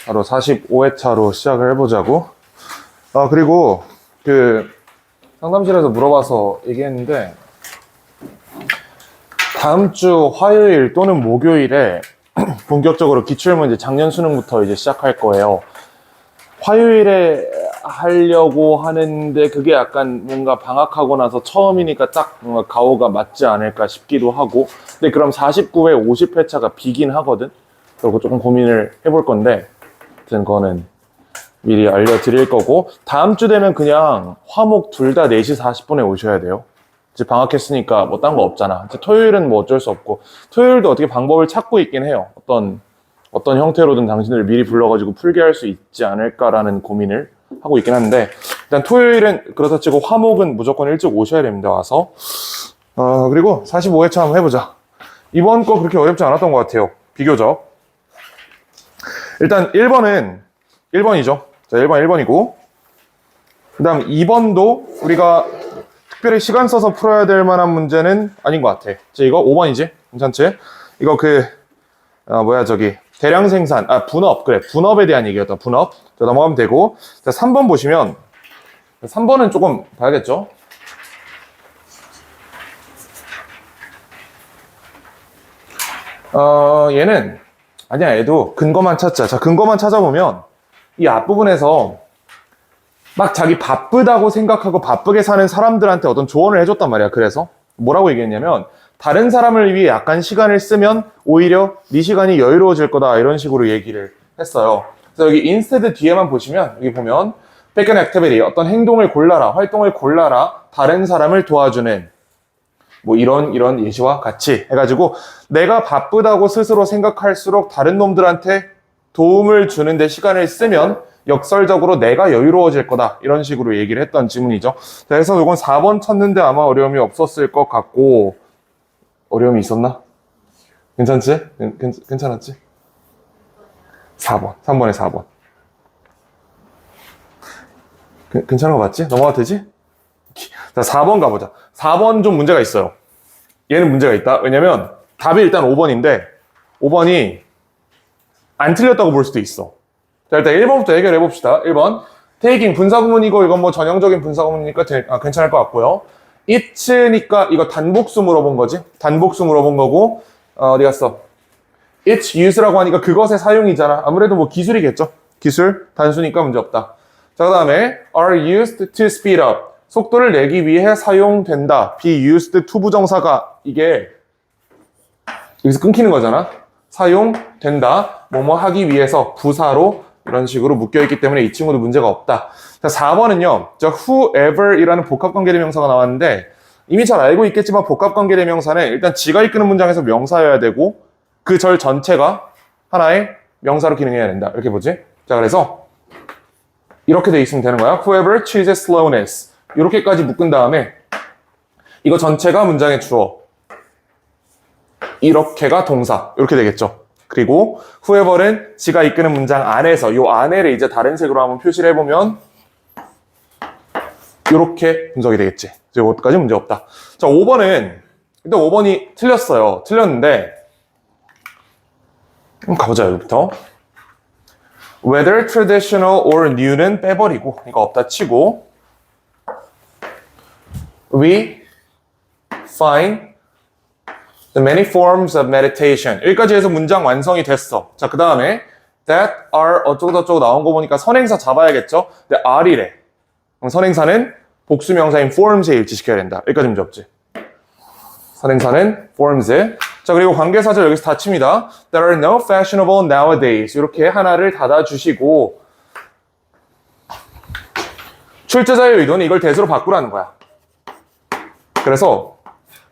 바로 45회차로 시작을 해보자고. 그리고 상담실에서 물어봐서 얘기했는데, 다음 주 화요일 또는 목요일에 본격적으로 기출문제 작년 수능부터 이제 시작할 거예요. 화요일에 하려고 하는데 그게 약간 뭔가 방학하고 나서 처음이니까 딱 뭔가 가오가 맞지 않을까 싶기도 하고, 근데 그럼 49회 50회차가 비긴 하거든. 그리고 조금 고민을 해볼 건데, 아무튼 그거는 미리 알려드릴 거고, 다음 주 되면 그냥 화목 둘 다 4시 40분에 오셔야 돼요. 이제 방학했으니까 뭐 딴 거 없잖아. 이제 토요일은 뭐 어쩔 수 없고, 토요일도 어떻게 방법을 찾고 있긴 해요. 어떤 형태로든 당신들을 미리 불러가지고 풀게 할 수 있지 않을까라는 고민을 하고 있긴 한데, 일단 토요일은 그렇다 치고 화목은 무조건 일찍 오셔야 됩니다. 와서. 그리고 45회차 한번 해보자. 이번 거 그렇게 어렵지 않았던 것 같아요. 비교적. 일단 1번이죠. 자, 1번 1번이고, 그 다음 2번도 우리가 특별히 시간 써서 풀어야 될 만한 문제는 아닌 것 같아. 자, 이거 5번이지? 괜찮지? 이거 대량 생산, 분업, 그래. 분업에 대한 얘기였다. 분업. 자, 넘어가면 되고. 자, 3번 보시면, 3번은 조금 봐야겠죠? 얘는, 아니야, 얘도 근거만 찾자. 자, 근거만 찾아보면, 이 앞부분에서 막 자기 바쁘다고 생각하고 바쁘게 사는 사람들한테 어떤 조언을 해줬단 말이야. 그래서 뭐라고 얘기했냐면, 다른 사람을 위해 약간 시간을 쓰면 오히려 네 시간이 여유로워질 거다, 이런 식으로 얘기를 했어요. 그래서 여기 instead 뒤에만 보시면, 여기 보면 pick an activity, 어떤 행동을 골라라, 활동을 골라라, 다른 사람을 도와주는 뭐 이런 예시와 같이 해가지고, 내가 바쁘다고 스스로 생각할수록 다른 놈들한테 도움을 주는데 시간을 쓰면 역설적으로 내가 여유로워질 거다, 이런 식으로 얘기를 했던 지문이죠. 자, 그래서 이건 4번 찾는데 아마 어려움이 없었을 것 같고, 어려움이 있었나? 괜찮지? 괜찮았지? 3번에 4번. 괜찮은 거 맞지? 넘어가도 되지? 자, 4번 가보자. 4번 좀 문제가 있어요. 얘는 문제가 있다. 왜냐면 답이 일단 5번인데 5번이 안 틀렸다고 볼 수도 있어. 자, 일단 1번부터 해결해 봅시다. 1번. taking 분사구문이고, 이건 뭐 전형적인 분사구문이니까 괜찮을 것 같고요. it'니까 이거 단복수 물어본 거지? 단복수 물어본 거고, 어디 갔어? it's use라고 하니까 그것의 사용이잖아. 아무래도 뭐 기술이겠죠? 기술. 단수니까 문제 없다. 자, 그 다음에 are used to speed up. 속도를 내기 위해 사용된다. be used to 부정사가 이게 여기서 끊기는 거잖아. 사용된다. 뭐뭐 하기 위해서 부사로 이런 식으로 묶여있기 때문에 이 친구도 문제가 없다. 자, 4번은요. whoever이라는 복합관계대명사가 나왔는데, 이미 잘 알고 있겠지만 복합관계대명사는 일단 지가 이끄는 문장에서 명사여야 되고, 그 절 전체가 하나의 명사로 기능해야 된다. 이렇게 보지? 자, 그래서 이렇게 돼 있으면 되는 거야. whoever chooses slowness. 이렇게까지 묶은 다음에 이거 전체가 문장의 주어, 이렇게가 동사, 이렇게 되겠죠. 그리고 whoever는 지가 이끄는 문장 안에서, 요 안에를 이제 다른 색으로 한번 표시를 해보면 이렇게 분석이 되겠지. 이것까지 문제 없다. 자, 5번은 일단 5번이 틀렸어요. 틀렸는데 가보자. 여기부터 whether traditional or new는 빼버리고 이거 없다 치고, we find the many forms of meditation. 여기까지 해서 문장 완성이 됐어. 자, 그 다음에 that are 어쩌고저쩌고 나온 거 보니까 선행사 잡아야겠죠? 근데 are이래. 그럼 선행사는 복수명사인 forms에 일치시켜야 된다. 여기까지 문제 없지. 선행사는 forms에. 자, 그리고 관계사절 여기서 닫힙니다. There are no fashionable nowadays. 이렇게 하나를 닫아주시고, 출제자의 의도는 이걸 대수로 바꾸라는 거야. 그래서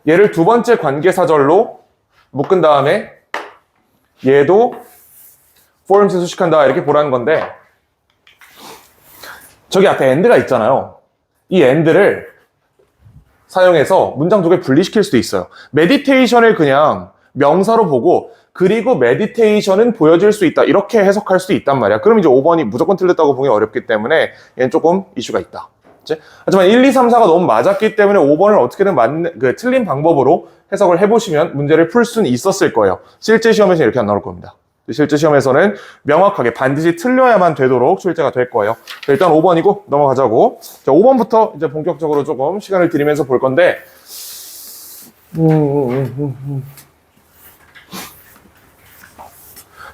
얘를 두 번째 관계사절로 묶은 다음에 얘도 forms에 수식한다, 이렇게 보라는 건데, 저기 앞에 and가 있잖아요. 이 and를 사용해서 문장 두 개 분리시킬 수도 있어요. meditation을 그냥 명사로 보고, 그리고 meditation은 보여질 수 있다, 이렇게 해석할 수도 있단 말이야. 그럼 이제 5번이 무조건 틀렸다고 보기 어렵기 때문에 얘는 조금 이슈가 있다. 하지만 1, 2, 3, 4가 너무 맞았기 때문에 5번을 어떻게든 틀린 방법으로 해석을 해보시면 문제를 풀 수는 있었을 거예요. 실제 시험에서는 이렇게 안 나올 겁니다. 실제 시험에서는 명확하게 반드시 틀려야만 되도록 출제가 될 거예요. 일단 5번이고 넘어가자고. 자, 5번부터 이제 본격적으로 조금 시간을 들이면서 볼 건데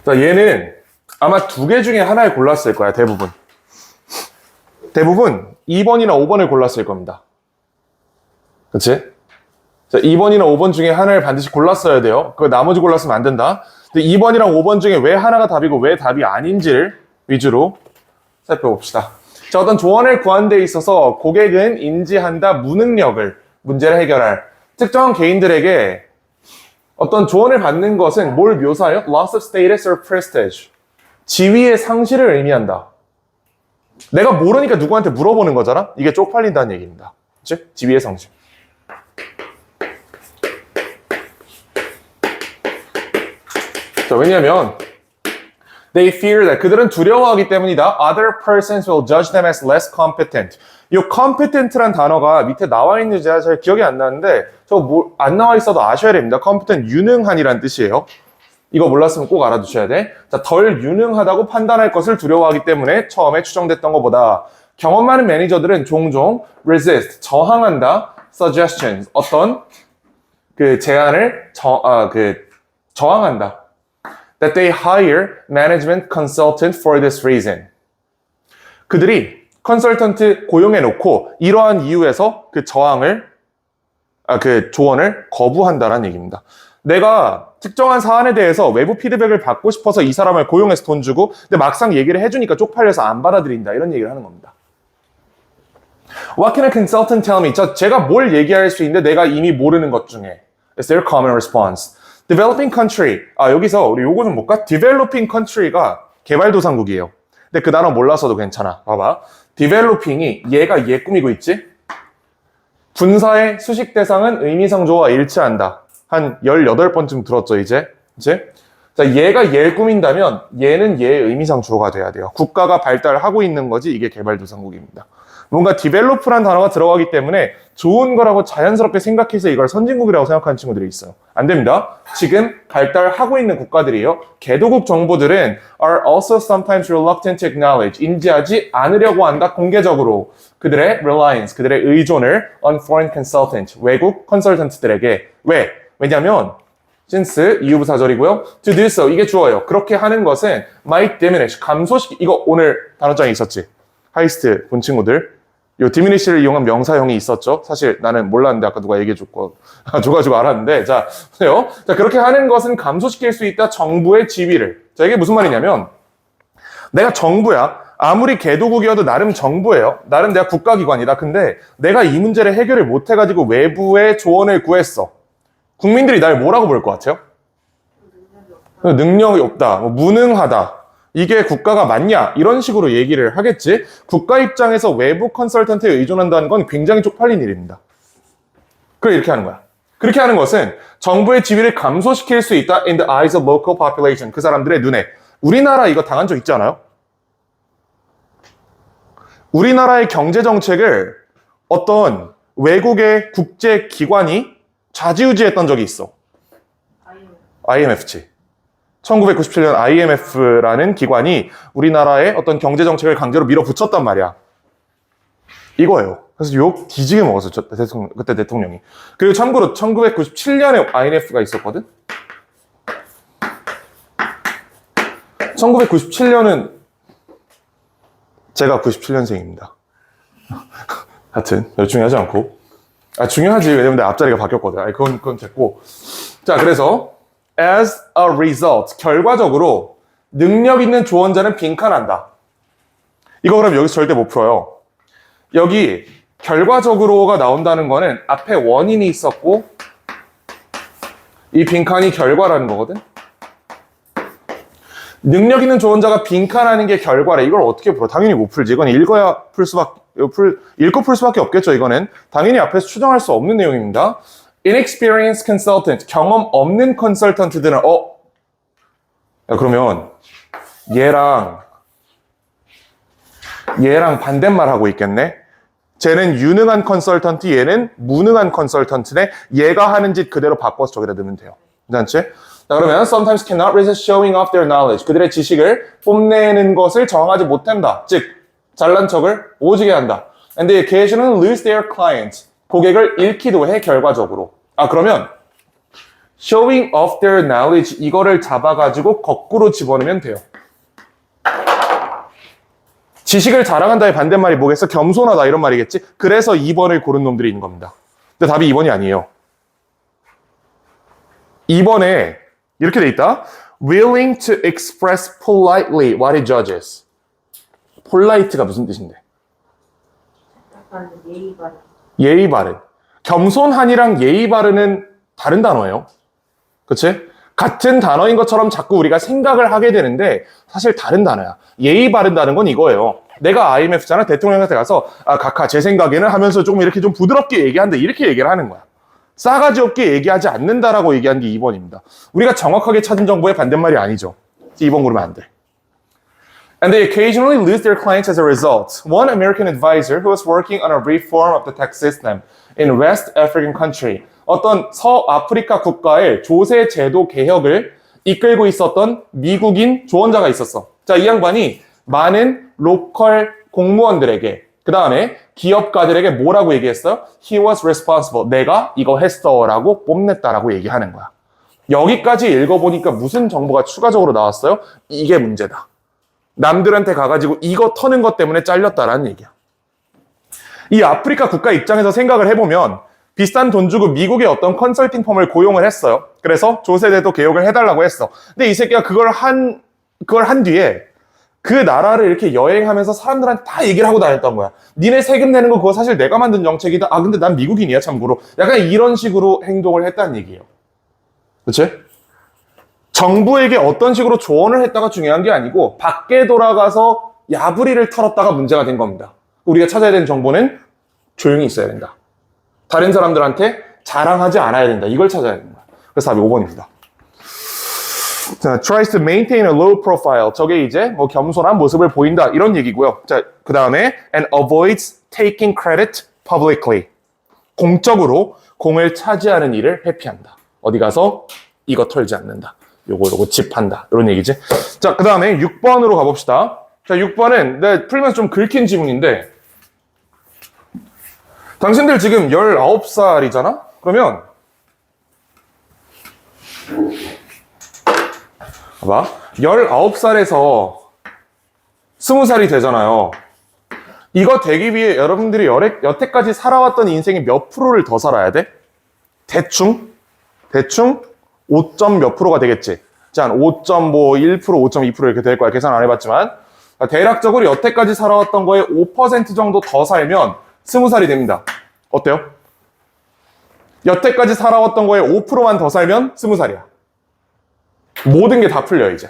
자, 얘는 아마 두 개 중에 하나를 골랐을 거야, 대부분. 대부분 2번이나 5번을 골랐을 겁니다. 그치? 자, 2번이나 5번 중에 하나를 반드시 골랐어야 돼요. 그 나머지 골랐으면 안 된다. 근데 2번이랑 5번 중에 왜 하나가 답이고 왜 답이 아닌지를 위주로 살펴봅시다. 자, 어떤 조언을 구한 데 있어서 고객은 인지한다 무능력을 문제를 해결할 특정한 개인들에게 어떤 조언을 받는 것은 뭘 묘사해요? Loss of status or prestige. 지위의 상실을 의미한다. 내가 모르니까 누구한테 물어보는 거잖아? 이게 쪽팔린다는 얘기입니다. 즉, 지위의 상실. 자, 왜냐면 they fear that 그들은 두려워하기 때문이다. Other persons will judge them as less competent. 이 competent란 단어가 밑에 나와 있는지 잘 기억이 안 나는데 저거 안 나와 있어도 아셔야 됩니다. competent, 유능한이란 뜻이에요. 이거 몰랐으면 꼭 알아두셔야 돼. 자, 덜 유능하다고 판단할 것을 두려워하기 때문에 처음에 추정됐던 것보다 경험 많은 매니저들은 종종 resist, 저항한다. suggestions, 어떤 그 제안을 저항한다. That they hire management consultant for this reason. 그들이 컨설턴트 고용해놓고 이러한 이유에서 그 그 조언을 거부한다는 얘기입니다. 내가 특정한 사안에 대해서 외부 피드백을 받고 싶어서 이 사람을 고용해서 돈 주고 근데 막상 얘기를 해주니까 쪽팔려서 안 받아들인다. 이런 얘기를 하는 겁니다. What can a consultant tell me? 제가 뭘 얘기할 수 있는데 내가 이미 모르는 것 중에 Is their common response? Developing country. 여기서 우리 요거 좀 볼까? Developing country가 개발도상국이에요. 근데 그 단어 몰라서도 괜찮아. 봐봐. Developing이 얘가 얘 꾸미고 있지? 분사의 수식 대상은 의미상조와 일치한다. 한 18번쯤 들었죠, 이제? 그치? 자, 얘가 얘를 꾸민다면 얘는 얘의 의미상주어가 돼야 돼요. 국가가 발달하고 있는 거지 이게 개발도상국입니다. 뭔가 develop란 단어가 들어가기 때문에 좋은 거라고 자연스럽게 생각해서 이걸 선진국이라고 생각하는 친구들이 있어요. 안 됩니다. 지금 발달하고 있는 국가들이에요. 개도국 정부들은 are also sometimes reluctant to acknowledge, 인지하지 않으려고 한다, 공개적으로. 그들의 reliance, 그들의 의존을 on foreign consultant, 외국 컨설턴트들에게. 왜? 왜냐면 since 이유부사절이고요. to do so, 이게 주어예요. 그렇게 하는 것은 might diminish, 이거 오늘 단어장에 있었지? 하이스트 본 친구들. 요 diminish를 이용한 명사형이 있었죠. 사실 나는 몰랐는데 아까 누가 얘기해줬고 줘가지고 알았는데 자 보세요. 자, 그렇게 하는 것은 감소시킬 수 있다. 정부의 지위를. 자, 이게 무슨 말이냐면 내가 정부야. 아무리 개도국이어도 나름 정부예요. 나름 내가 국가기관이다. 근데 내가 이 문제를 해결을 못해가지고 외부의 조언을 구했어. 국민들이 날 뭐라고 볼 것 같아요? 능력이 없다. 무능하다. 이게 국가가 맞냐? 이런 식으로 얘기를 하겠지. 국가 입장에서 외부 컨설턴트에 의존한다는 건 굉장히 쪽팔린 일입니다. 그래, 이렇게 하는 거야. 그렇게 하는 것은 정부의 지위를 감소시킬 수 있다. In the eyes of local population. 그 사람들의 눈에. 우리나라 이거 당한 적 있지 않아요? 우리나라의 경제정책을 어떤 외국의 국제기관이 좌지우지했던 적이 있어. IMF지. 1997년 IMF라는 기관이 우리나라의 어떤 경제정책을 강제로 밀어붙였단 말이야. 이거예요. 그래서 욕 뒤지게 먹었어요. 그때 대통령이. 그리고 참고로 1997년에 IMF가 있었거든. 1997년은 제가 97년생입니다. 하여튼 열중히 하지 않고. 중요하지. 왜냐면 내 앞자리가 바뀌었거든. 그건 됐고. 자, 그래서 as a result, 결과적으로 능력 있는 조언자는 빈칸한다. 이거 그럼 여기서 절대 못 풀어요. 여기 결과적으로가 나온다는 거는 앞에 원인이 있었고 이 빈칸이 결과라는 거거든. 능력 있는 조언자가 빈칸하는 게 결과래. 이걸 어떻게 풀어? 당연히 못 풀지. 이건 읽고 풀 수밖에 없겠죠. 이거는 당연히 앞에서 추정할 수 없는 내용입니다. Inexperienced consultant, 경험 없는 컨설턴트들은 그러면 얘랑 반대말 하고 있겠네. 쟤는 유능한 컨설턴트, 얘는 무능한 컨설턴트네. 얘가 하는 짓 그대로 바꿔서 저기다 넣으면 돼요. 괜찮지? 자, 그러면 sometimes cannot resist showing off their knowledge. 그들의 지식을 뽐내는 것을 저항하지 못한다. 즉, 잘난 척을 오지게 한다. And they occasionally lose their clients. 고객을 잃기도 해, 결과적으로. 그러면 showing off their knowledge 이거를 잡아가지고 거꾸로 집어넣으면 돼요. 지식을 자랑한다의 반대말이 뭐겠어? 겸손하다 이런 말이겠지? 그래서 2번을 고른 놈들이 있는 겁니다. 근데 답이 2번이 아니에요. 2번에 이렇게 돼 있다. Willing to express politely what he judges. polite가 무슨 뜻인데? 약간 예의 바른. 예의 바른. 겸손한이랑 예의 바른은 다른 단어예요. 그치? 같은 단어인 것처럼 자꾸 우리가 생각을 하게 되는데 사실 다른 단어야. 예의 바른다는 건 이거예요. 내가 IMF잖아. 대통령한테 가서 각하 제 생각에는 하면서 조금 이렇게 좀 부드럽게 얘기한다. 이렇게 얘기를 하는 거야. 싸가지 없게 얘기하지 않는다라고 얘기한 게 2번입니다. 우리가 정확하게 찾은 정보의 반대말이 아니죠. 2번 고르면 안 돼. And they occasionally lose their clients as a result. One American advisor who was working on a reform of the tax system in West African country. 어떤 서아프리카 국가의 조세 제도 개혁을 이끌고 있었던 미국인 조언자가 있었어. 자, 이 양반이 많은 로컬 공무원들에게, 그 다음에 기업가들에게 뭐라고 얘기했어요? He was responsible. 내가 이거 했어 라고 뽐냈다라고 얘기하는 거야. 여기까지 읽어보니까 무슨 정보가 추가적으로 나왔어요? 이게 문제다. 남들한테 가가지고 이거 터는 것 때문에 잘렸다라는 얘기야. 이 아프리카 국가 입장에서 생각을 해보면 비싼 돈 주고 미국의 어떤 컨설팅 펌을 고용을 했어요. 그래서 조세제도 개혁을 해달라고 했어. 근데 이 새끼가 그걸 한 뒤에 그 나라를 이렇게 여행하면서 사람들한테 다 얘기를 하고 다녔던 거야. 니네 세금 내는 거 그거 사실 내가 만든 정책이다. 근데 난 미국인이야 참고로. 약간 이런 식으로 행동을 했다는 얘기예요. 그치? 정부에게 어떤 식으로 조언을 했다가 중요한 게 아니고 밖에 돌아가서 야부리를 털었다가 문제가 된 겁니다. 우리가 찾아야 되는 정보는 조용히 있어야 된다. 다른 사람들한테 자랑하지 않아야 된다. 이걸 찾아야 된다. 그래서 답이 5번입니다. 자, tries to maintain a low profile. 저게 이제 뭐 겸손한 모습을 보인다. 이런 얘기고요. 자, 그 다음에 and avoids taking credit publicly. 공적으로 공을 차지하는 일을 회피한다. 어디 가서 이거 털지 않는다. 요거 집한다. 이런 얘기지. 자, 그 다음에 6번으로 가봅시다. 자, 6번은 내가 풀면서 좀 긁힌 지문인데 당신들 지금 19살이잖아? 그러면 봐봐. 19살에서 20살이 되잖아요. 이거 되기 위해 여러분들이 여태까지 살아왔던 인생의 몇 프로를 더 살아야 돼? 대충 5점 몇 프로가 되겠지. 자, 한 5.1%, 5.2% 이렇게 될 거야. 계산 안 해봤지만. 대략적으로 여태까지 살아왔던 거에 5% 정도 더 살면 20살이 됩니다. 어때요? 여태까지 살아왔던 거에 5%만 더 살면 20살이야. 모든 게 다 풀려, 이제.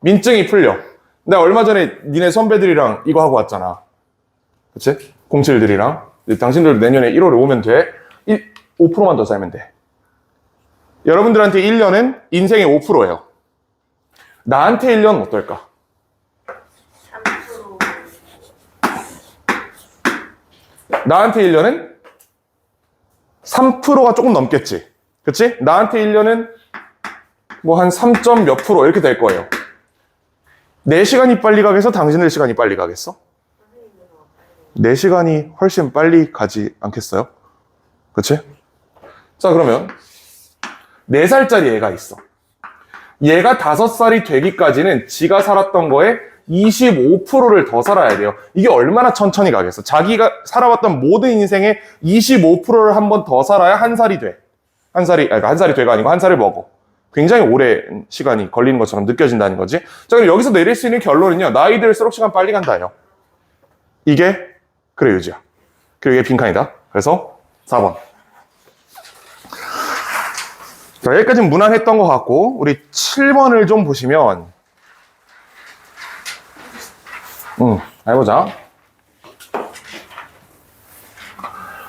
민증이 풀려. 내가 얼마 전에 니네 선배들이랑 이거 하고 왔잖아. 그치? 07들이랑. 당신들도 내년에 1월에 오면 돼. 5%만 더 살면 돼. 여러분들한테 1년은 인생의 5%예요. 나한테 1년은 어떨까? 3%. 나한테 1년은 3%가 조금 넘겠지. 그치? 나한테 1년은 뭐 한 3점 몇 프로 이렇게 될 거예요. 내 시간이 빨리 가겠어? 당신들 시간이 빨리 가겠어? 내 시간이 훨씬 빨리 가지 않겠어요? 그치? 자, 그러면 4살짜리 애가 있어. 얘가 5살이 되기까지는 지가 살았던 거에 25%를 더 살아야 돼요. 이게 얼마나 천천히 가겠어. 자기가 살아왔던 모든 인생의 25%를 한 번 더 살아야 한 살이 돼. 한 살이 돼가 아니고 한 살을 먹어. 굉장히 오랜 시간이 걸리는 것처럼 느껴진다는 거지. 자, 그럼 여기서 내릴 수 있는 결론은요. 나이 들수록 시간 빨리 간다예요. 이게 그래 유지야. 그리고 이게 빈칸이다. 그래서 4번. 자, 여기까지는 무난했던 것 같고 우리 7번을 좀 보시면 해보자.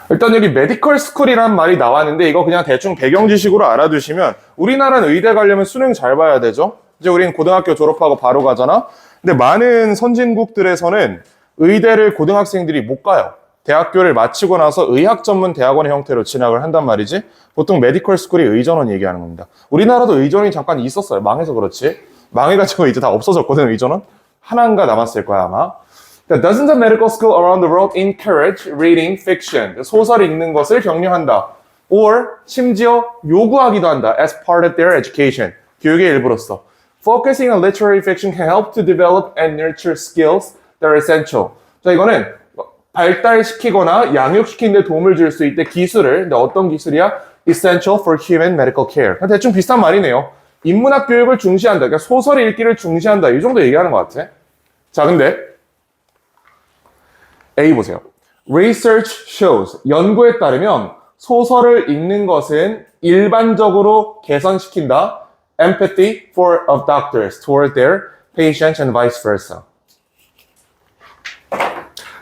일단 여기 메디컬 스쿨이란 말이 나왔는데 이거 그냥 대충 배경 지식으로 알아두시면 우리나라는 의대 가려면 수능 잘 봐야 되죠. 이제 우리는 고등학교 졸업하고 바로 가잖아. 근데 많은 선진국들에서는 의대를 고등학생들이 못 가요. 대학교를 마치고 나서 의학 전문 대학원의 형태로 진학을 한단 말이지. 보통 메디컬 스쿨이 의전원 얘기하는 겁니다. 우리나라도 의전원이 잠깐 있었어요. 망해서 그렇지. 망해가지고 이제 다 없어졌거든, 의전원. 하나인가 남았을 거야, 아마. Dozens of medical schools around the world encourage reading fiction. 소설 읽는 것을 격려한다. Or 심지어 요구하기도 한다. As part of their education. 교육의 일부로서. Focusing on literary fiction can help to develop and nurture skills that are essential. 자, 이거는 발달시키거나 양육시키는 데 도움을 줄 수 있대 기술을. 근데 어떤 기술이야? Essential for human medical care. 대충 비슷한 말이네요. 인문학 교육을 중시한다. 그러니까 소설 읽기를 중시한다. 이 정도 얘기하는 것 같아. 자, 근데 A 보세요. Research shows. 연구에 따르면 소설을 읽는 것은 일반적으로 개선시킨다. Empathy of doctors toward their patients and vice versa.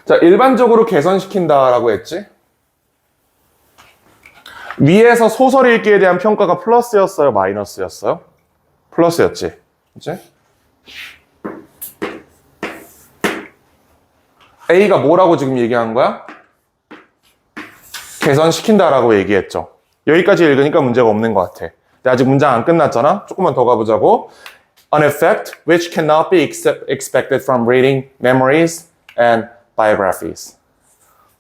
자, 일반적으로 개선시킨다라고 했지? 위에서 소설 읽기에 대한 평가가 플러스였어요? 마이너스였어요? 플러스였지. 그치? A가 뭐라고 지금 얘기한 거야? 개선시킨다라고 얘기했죠. 여기까지 읽으니까 문제가 없는 것 같아. 근데 아직 문장 안 끝났잖아? 조금만 더 가보자고. An effect which cannot be expected from reading memories and biographies.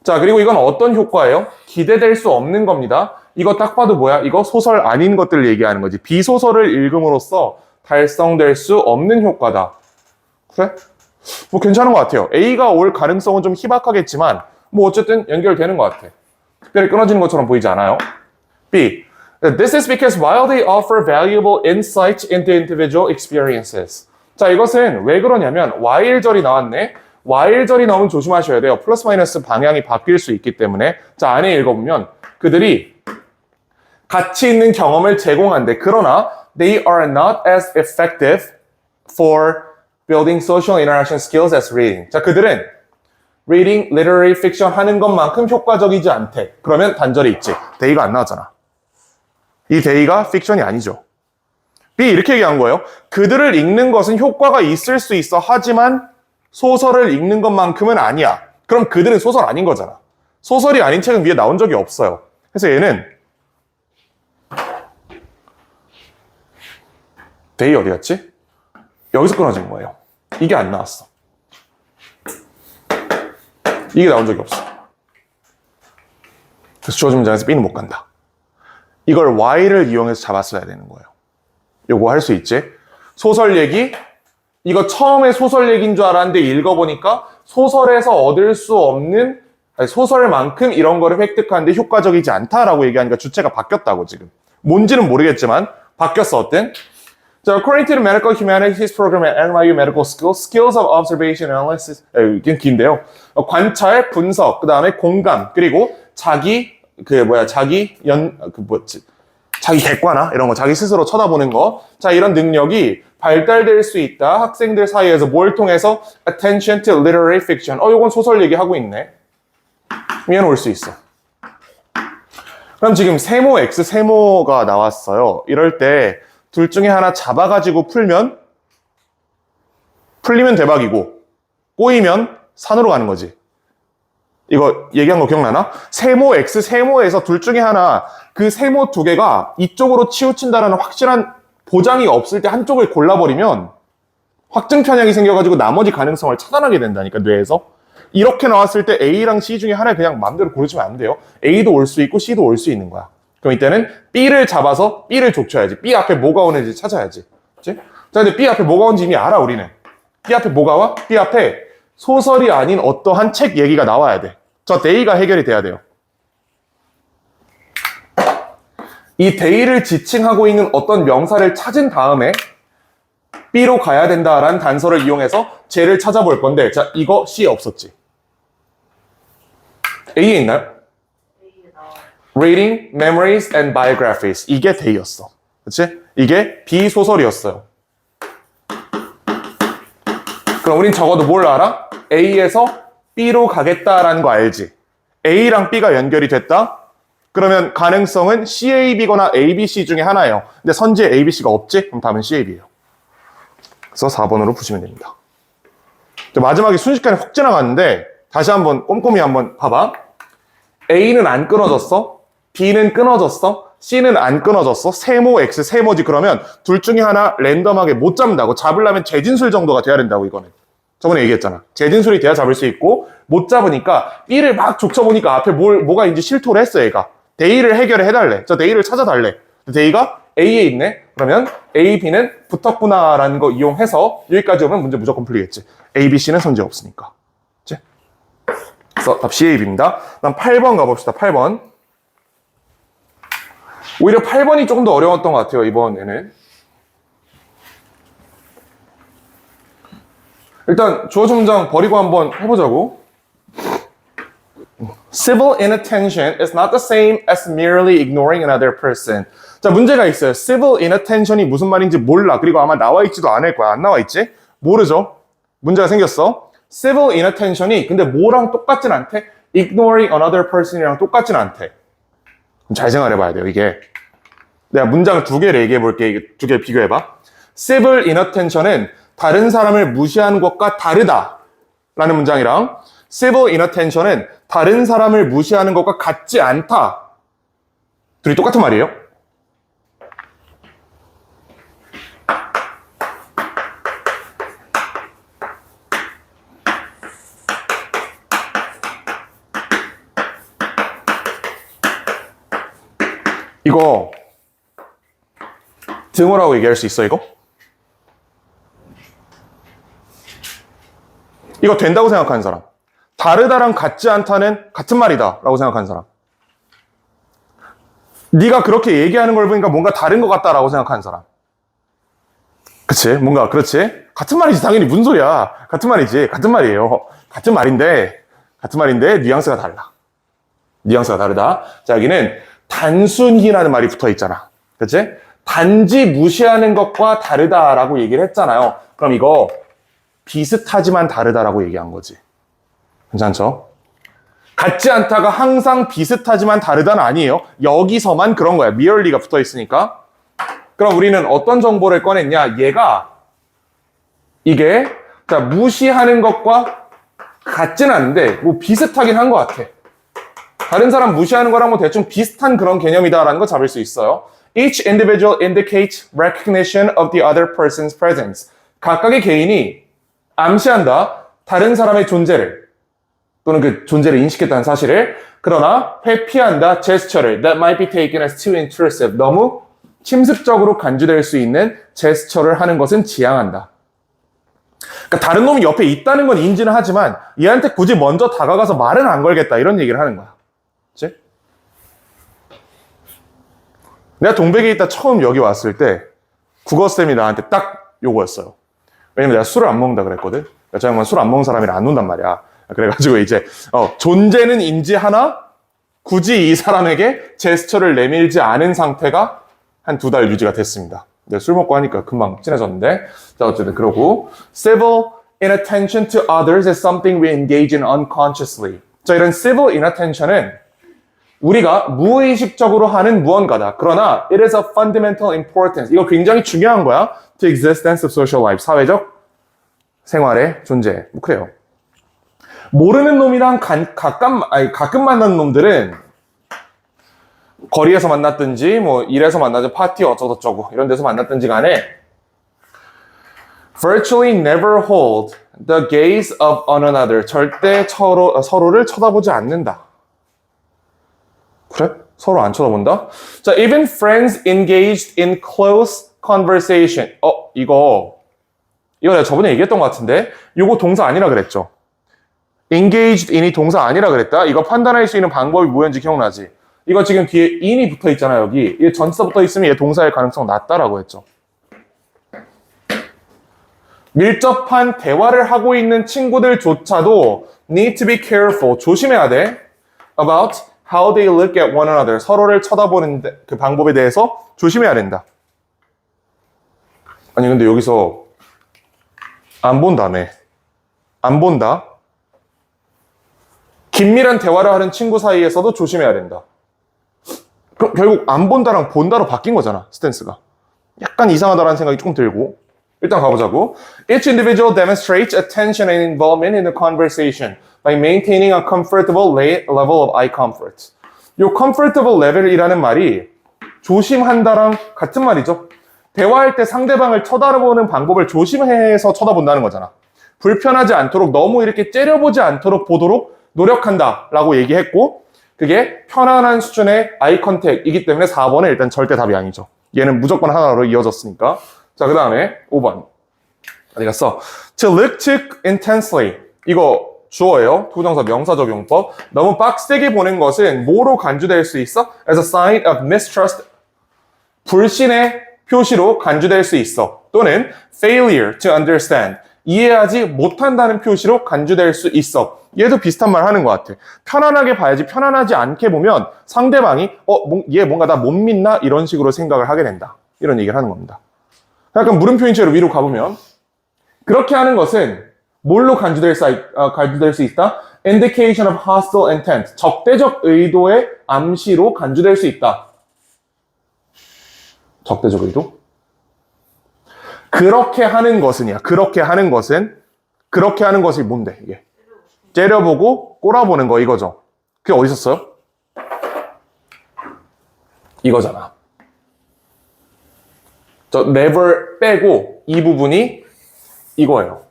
자, 그리고 이건 어떤 효과예요? 기대될 수 없는 겁니다. 이거 딱 봐도 뭐야? 이거 소설 아닌 것들을 얘기하는 거지. 비소설을 읽음으로써 달성될 수 없는 효과다. 그래? 뭐 괜찮은 것 같아요. A가 올 가능성은 좀 희박하겠지만 뭐 어쨌든 연결되는 것 같아. 특별히 끊어지는 것처럼 보이지 않아요. B. This is because while they offer valuable insights into individual experiences. 자, 이것은 왜 그러냐면 while절이 나왔네. while절이 나오면 조심하셔야 돼요. 플러스 마이너스 방향이 바뀔 수 있기 때문에. 자, 안에 읽어보면 그들이 가치 있는 경험을 제공한대. 그러나 they are not as effective for building social interaction skills as reading. 자, 그들은 reading, literary fiction 하는 것만큼 효과적이지 않대. 그러면 단절이 있지. they가 안 나왔잖아. 이 they가 fiction이 아니죠. B 이렇게 얘기한 거예요. 그들을 읽는 것은 효과가 있을 수 있어. 하지만 소설을 읽는 것만큼은 아니야. 그럼 그들은 소설 아닌 거잖아. 소설이 아닌 책은 위에 나온 적이 없어요. 그래서 얘는 they 어디 갔지? 여기서 끊어진 거예요. 이게 안 나왔어. 이게 나온 적이 없어. 그래서 주어진 문장에서 B는 못 간다. 이걸 Y를 이용해서 잡았어야 되는 거예요. 요거 할 수 있지? 소설 얘기? 이거 처음에 소설 얘기인 줄 알았는데 읽어보니까 소설에서 얻을 수 없는, 아니, 소설만큼 이런 거를 획득하는데 효과적이지 않다라고 얘기하니까 주체가 바뀌었다고 지금. 뭔지는 모르겠지만 바뀌었어. 어땐? 자, according to the Medical Humanities Program at NYU Medical School, skills of observation and analysis, 이게 긴데요. 관찰, 분석, 그 다음에 공감, 그리고 자기 객관화, 이런 거, 자기 스스로 쳐다보는 거. 자, 이런 능력이 발달될 수 있다. 학생들 사이에서 뭘 통해서? Attention to literary fiction. 요건 소설 얘기하고 있네. 얘는 올 수 있어. 그럼 지금 세모 X, 세모가 나왔어요. 이럴 때 둘 중에 하나 잡아가지고 풀리면 대박이고, 꼬이면 산으로 가는 거지. 이거 얘기한 거 기억나나? 세모 X, 세모에서 둘 중에 하나, 그 세모 두 개가 이쪽으로 치우친다라는 확실한 보장이 없을 때 한쪽을 골라버리면 확증 편향이 생겨가지고 나머지 가능성을 차단하게 된다니까, 뇌에서. 이렇게 나왔을 때 A랑 C 중에 하나 그냥 마음대로 고르시면 안 돼요. A도 올 수 있고 C도 올 수 있는 거야. 그럼 이때는 B를 잡아서 B를 족쳐야지. B 앞에 뭐가 오는지 찾아야지. 그치? 자, 근데 B 앞에 뭐가 오는지 이미 알아, 우리는. B 앞에 뭐가 와? B 앞에 소설이 아닌 어떠한 책 얘기가 나와야 돼. 저 they가 해결이 돼야 돼요. 이 they를 지칭하고 있는 어떤 명사를 찾은 다음에 B로 가야 된다라는 단서를 이용해서 쟤를 찾아볼 건데, 자, 이거 C에 없었지. A에 있나요? Reading, memories, and biographies. 이게 they였어. 그치? 이게 비소설이었어요. 그럼 우린 적어도 뭘 알아? A에서 B로 가겠다라는 거 알지? A랑 B가 연결이 됐다? 그러면 가능성은 CAB거나 ABC 중에 하나예요. 근데 선지에 ABC가 없지? 그럼 답은 CAB예요. 그래서 4번으로 푸시면 됩니다. 마지막에 순식간에 확 지나갔는데 다시 한번 꼼꼼히 한번 봐봐. A는 안 끊어졌어, B는 끊어졌어, C는 안 끊어졌어, 세모 X, 세모지. 그러면 둘 중에 하나 랜덤하게 못 잡는다고. 잡으려면 재진술 정도가 돼야 된다고. 이거는 저번에 얘기했잖아. 재진술이 돼야 잡을 수 있고, 못 잡으니까 B를 막 족쳐보니까 앞에 뭐가 이제 실토를 했어. 얘가 데이를 해결해 달래. 저 데이를 찾아달래. 데이가 A에 있네. 그러면 A, B는 붙었구나라는 거 이용해서 여기까지 오면 문제 무조건 풀리겠지. A, B, C는 선제 없으니까. 그치? 그래서 답 C, A, B입니다. 다음 8번 가봅시다. 8번. 오히려 8번이 조금 더 어려웠던 것 같아요. 이번에는. 일단 주어진 문장 버리고 한번 해보자고. Civil inattention is not the same as merely ignoring another person. 자, 문제가 있어요. Civil inattention이 무슨 말인지 몰라. 그리고 아마 나와 있지도 않을 거야. 안 나와 있지? 모르죠? 문제가 생겼어. Civil inattention이 근데 뭐랑 똑같진 않대? Ignoring another person이랑 똑같진 않대. 잘 생각해 봐야 돼요, 이게. 내가 문장을 두 개를 얘기해 볼게. 이게 두 개 비교해 봐. Civil inattention은 다른 사람을 무시하는 것과 다르다 라는 문장이랑 Civil inattention은 다른 사람을 무시하는 것과 같지 않다. 둘이 똑같은 말이에요. 이거 등호라고 얘기할 수 있어, 이거? 이거 된다고 생각하는 사람. 다르다랑 같지 않다는 같은 말이다 라고 생각하는 사람. 네가 그렇게 얘기하는 걸 보니까 뭔가 다른 것 같다라고 생각하는 사람. 그치? 뭔가 그렇지? 같은 말이지. 당연히 무슨 소리야. 같은 말이지. 같은 말이에요. 같은 말인데 뉘앙스가 달라. 뉘앙스가 다르다. 자, 여기는 단순히라는 말이 붙어 있잖아. 그치? 단지 무시하는 것과 다르다라고 얘기를 했잖아요. 그럼 이거 비슷하지만 다르다라고 얘기한 거지. 괜찮죠? 같지 않다가 항상 비슷하지만 다르다는 아니에요. 여기서만 그런 거야. merely가 붙어 있으니까. 그럼 우리는 어떤 정보를 꺼냈냐? 이게 자, 무시하는 것과 같진 않은데 뭐 비슷하긴 한 것 같아. 다른 사람 무시하는 거랑 뭐 대충 비슷한 그런 개념이다라는 거 잡을 수 있어요. Each individual indicates recognition of the other person's presence. 각각의 개인이 암시한다. 다른 사람의 존재를 또는 그 존재를 인식했다는 사실을. 그러나 회피한다. 제스처를 that might be taken as too intrusive. 너무 침습적으로 간주될 수 있는 제스처를 하는 것은 지양한다. 그러니까 다른 놈이 옆에 있다는 건 인지는 하지만 얘한테 굳이 먼저 다가가서 말은 안 걸겠다. 이런 얘기를 하는 거야. 그치? 내가 동백에 있다 처음 여기 왔을 때 국어쌤이 나한테 딱 요거였어요. 왜냐면 내가 술을 안 먹는다 그랬거든. 저 양반 술 안 먹는 사람이랑 안 논단 말이야. 그래가지고 이제 존재는 인지하나 굳이 이 사람에게 제스처를 내밀지 않은 상태가 한 2달 유지가 됐습니다. 내가 술 먹고 하니까 금방 친해졌는데. 자, 어쨌든 그러고 civil inattention to others is something we engage in unconsciously. 자, 이런 civil inattention은 우리가 무의식적으로 하는 무언가다. 그러나 it is of fundamental importance. 이거 굉장히 중요한 거야. To existence of social life. 사회적 생활의 존재. 뭐 그래요. 모르는 놈이랑 가끔 만나는 놈들은 거리에서 만났든지 뭐 일에서 만나든 파티 어쩌고저쩌고 이런 데서 만났든지 간에 virtually never hold the gaze of one another. 절대 서로를 쳐다보지 않는다. 그래? 서로 안 쳐다본다? 자, even friends engaged in close conversation. 이거 내가 저번에 얘기했던 것 같은데 이거 동사 아니라 그랬죠. engaged in이 동사 아니라 그랬다. 이거 판단할 수 있는 방법이 뭐였는지 기억나지? 이거 지금 뒤에 in이 붙어 있잖아. 여기 얘 전치사 붙어 있으면 얘 동사의 가능성 낮다라고 했죠. 밀접한 대화를 하고 있는 친구들조차도 need to be careful. 조심해야 돼. about how they look at one another. 서로를 쳐다보는 그 방법에 대해서 조심해야 된다. 아니 근데 여기서 안 본다며. 안 본다. 긴밀한 대화를 하는 친구 사이에서도 조심해야 된다. 그럼 결국 안 본다랑 본다로 바뀐 거잖아. 스탠스가. 약간 이상하다라는 생각이 조금 들고. 일단 가보자고. Each individual demonstrates attention and involvement in the conversation. by maintaining a comfortable level of eye comfort. 요 comfortable level이라는 말이 조심한다랑 같은 말이죠. 대화할 때 상대방을 쳐다보는 방법을 조심해서 쳐다본다는 거잖아. 불편하지 않도록 너무 이렇게 째려보지 않도록 보도록 노력한다 라고 얘기했고, 그게 편안한 수준의 아이 컨택이기 때문에 4번은 일단 절대 답이 아니죠. 얘는 무조건 하나로 이어졌으니까. 자, 그 다음에 5번. 어디 갔어? To look too intensely. 이거 주어예요. 투부정사 명사적용법. 너무 빡세게 보는 것은 뭐로 간주될 수 있어? As a sign of mistrust. 불신의 표시로 간주될 수 있어. 또는 failure to understand. 이해하지 못한다는 표시로 간주될 수 있어. 얘도 비슷한 말 하는 것 같아. 편안하게 봐야지 편안하지 않게 보면 상대방이 얘 뭔가 나 못 믿나? 이런 식으로 생각을 하게 된다. 이런 얘기를 하는 겁니다. 약간 물음표인 채로 위로 가보면 그렇게 하는 것은 뭘로 간주될 수 있다? Indication of hostile intent. 적대적 의도의 암시로 간주될 수 있다. 적대적 의도? 그렇게 하는 것은이야. 그렇게 하는 것이 뭔데, 이게? 째려보고 꼬라보는 거 이거죠. 그게 어디 있었어요? 이거잖아. 저 never 빼고 이 부분이 이거예요.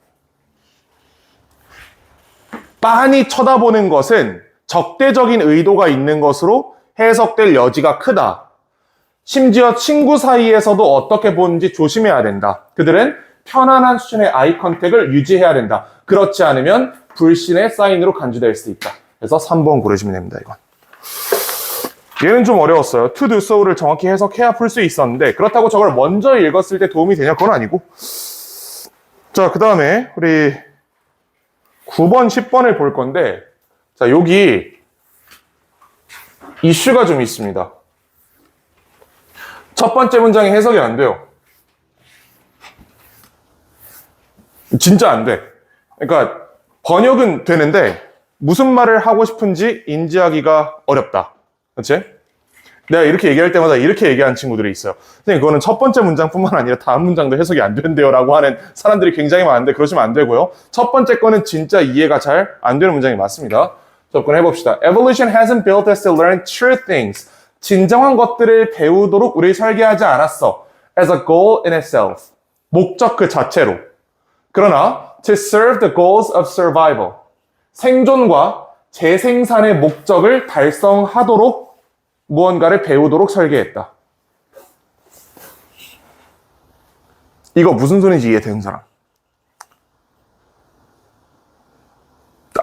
빤히 쳐다보는 것은 적대적인 의도가 있는 것으로 해석될 여지가 크다. 심지어 친구 사이에서도 어떻게 보는지 조심해야 된다. 그들은 편안한 수준의 아이 컨택을 유지해야 된다. 그렇지 않으면 불신의 사인으로 간주될 수 있다. 그래서 3번 고르시면 됩니다, 이건. 얘는 좀 어려웠어요. to do so를 정확히 해석해야 풀 수 있었는데 그렇다고 저걸 먼저 읽었을 때 도움이 되냐? 그건 아니고. 자, 그 다음에 우리 9번, 10번을 볼 건데, 자, 여기 이슈가 좀 있습니다. 첫 번째 문장이 해석이 안 돼요. 진짜 안 돼. 그러니까 번역은 되는데 무슨 말을 하고 싶은지 인지하기가 어렵다. 그렇지? 내가 이렇게 얘기할 때마다 이렇게 얘기하는 친구들이 있어요. 선생님, 그거는 첫 번째 문장뿐만 아니라 다음 문장도 해석이 안 된대요 라고 하는 사람들이 굉장히 많은데 그러시면 안 되고요. 첫 번째 거는 진짜 이해가 잘 안 되는 문장이 맞습니다. 접근해봅시다. Evolution hasn't built us to learn true things. 진정한 것들을 배우도록 우리를 설계하지 않았어. As a goal in itself. 목적 그 자체로. 그러나 to serve the goals of survival. 생존과 재생산의 목적을 달성하도록 무언가를 배우도록 설계했다. 이거 무슨 소리인지 이해되는 사람?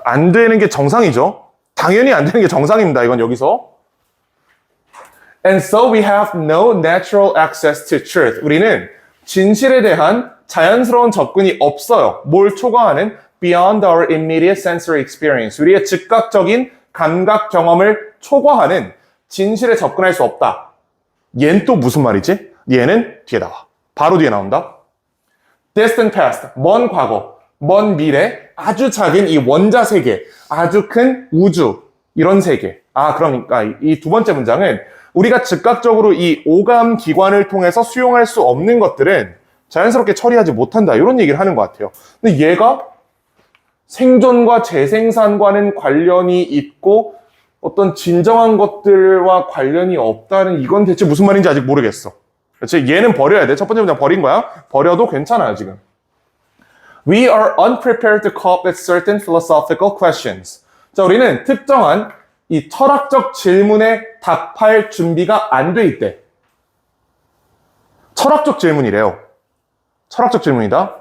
안 되는 게 정상이죠? 당연히 안 되는 게 정상입니다. 이건 여기서. And so we have no natural access to truth. 우리는 진실에 대한 자연스러운 접근이 없어요. 뭘 초과하는? Beyond our immediate sensory experience. 우리의 즉각적인 감각 경험을 초과하는 진실에 접근할 수 없다. 얘는 또 무슨 말이지? 얘는 뒤에 나와. 바로 뒤에 나온다. Distant past, 먼 과거, 먼 미래, 아주 작은 이 원자 세계, 아주 큰 우주, 이런 세계. 그러니까 이 두 번째 문장은 우리가 즉각적으로 이 오감 기관을 통해서 수용할 수 없는 것들은 자연스럽게 처리하지 못한다. 이런 얘기를 하는 것 같아요. 근데 얘가 생존과 재생산과는 관련이 있고 어떤 진정한 것들과 관련이 없다는 이건 대체 무슨 말인지 아직 모르겠어. 그렇지? 얘는 버려야 돼. 첫 번째 문장 버린 거야. 버려도 괜찮아요, 지금. We are unprepared to cope with certain philosophical questions. 자, 우리는 특정한 이 철학적 질문에 답할 준비가 안 돼 있대. 철학적 질문이래요. 철학적 질문이다.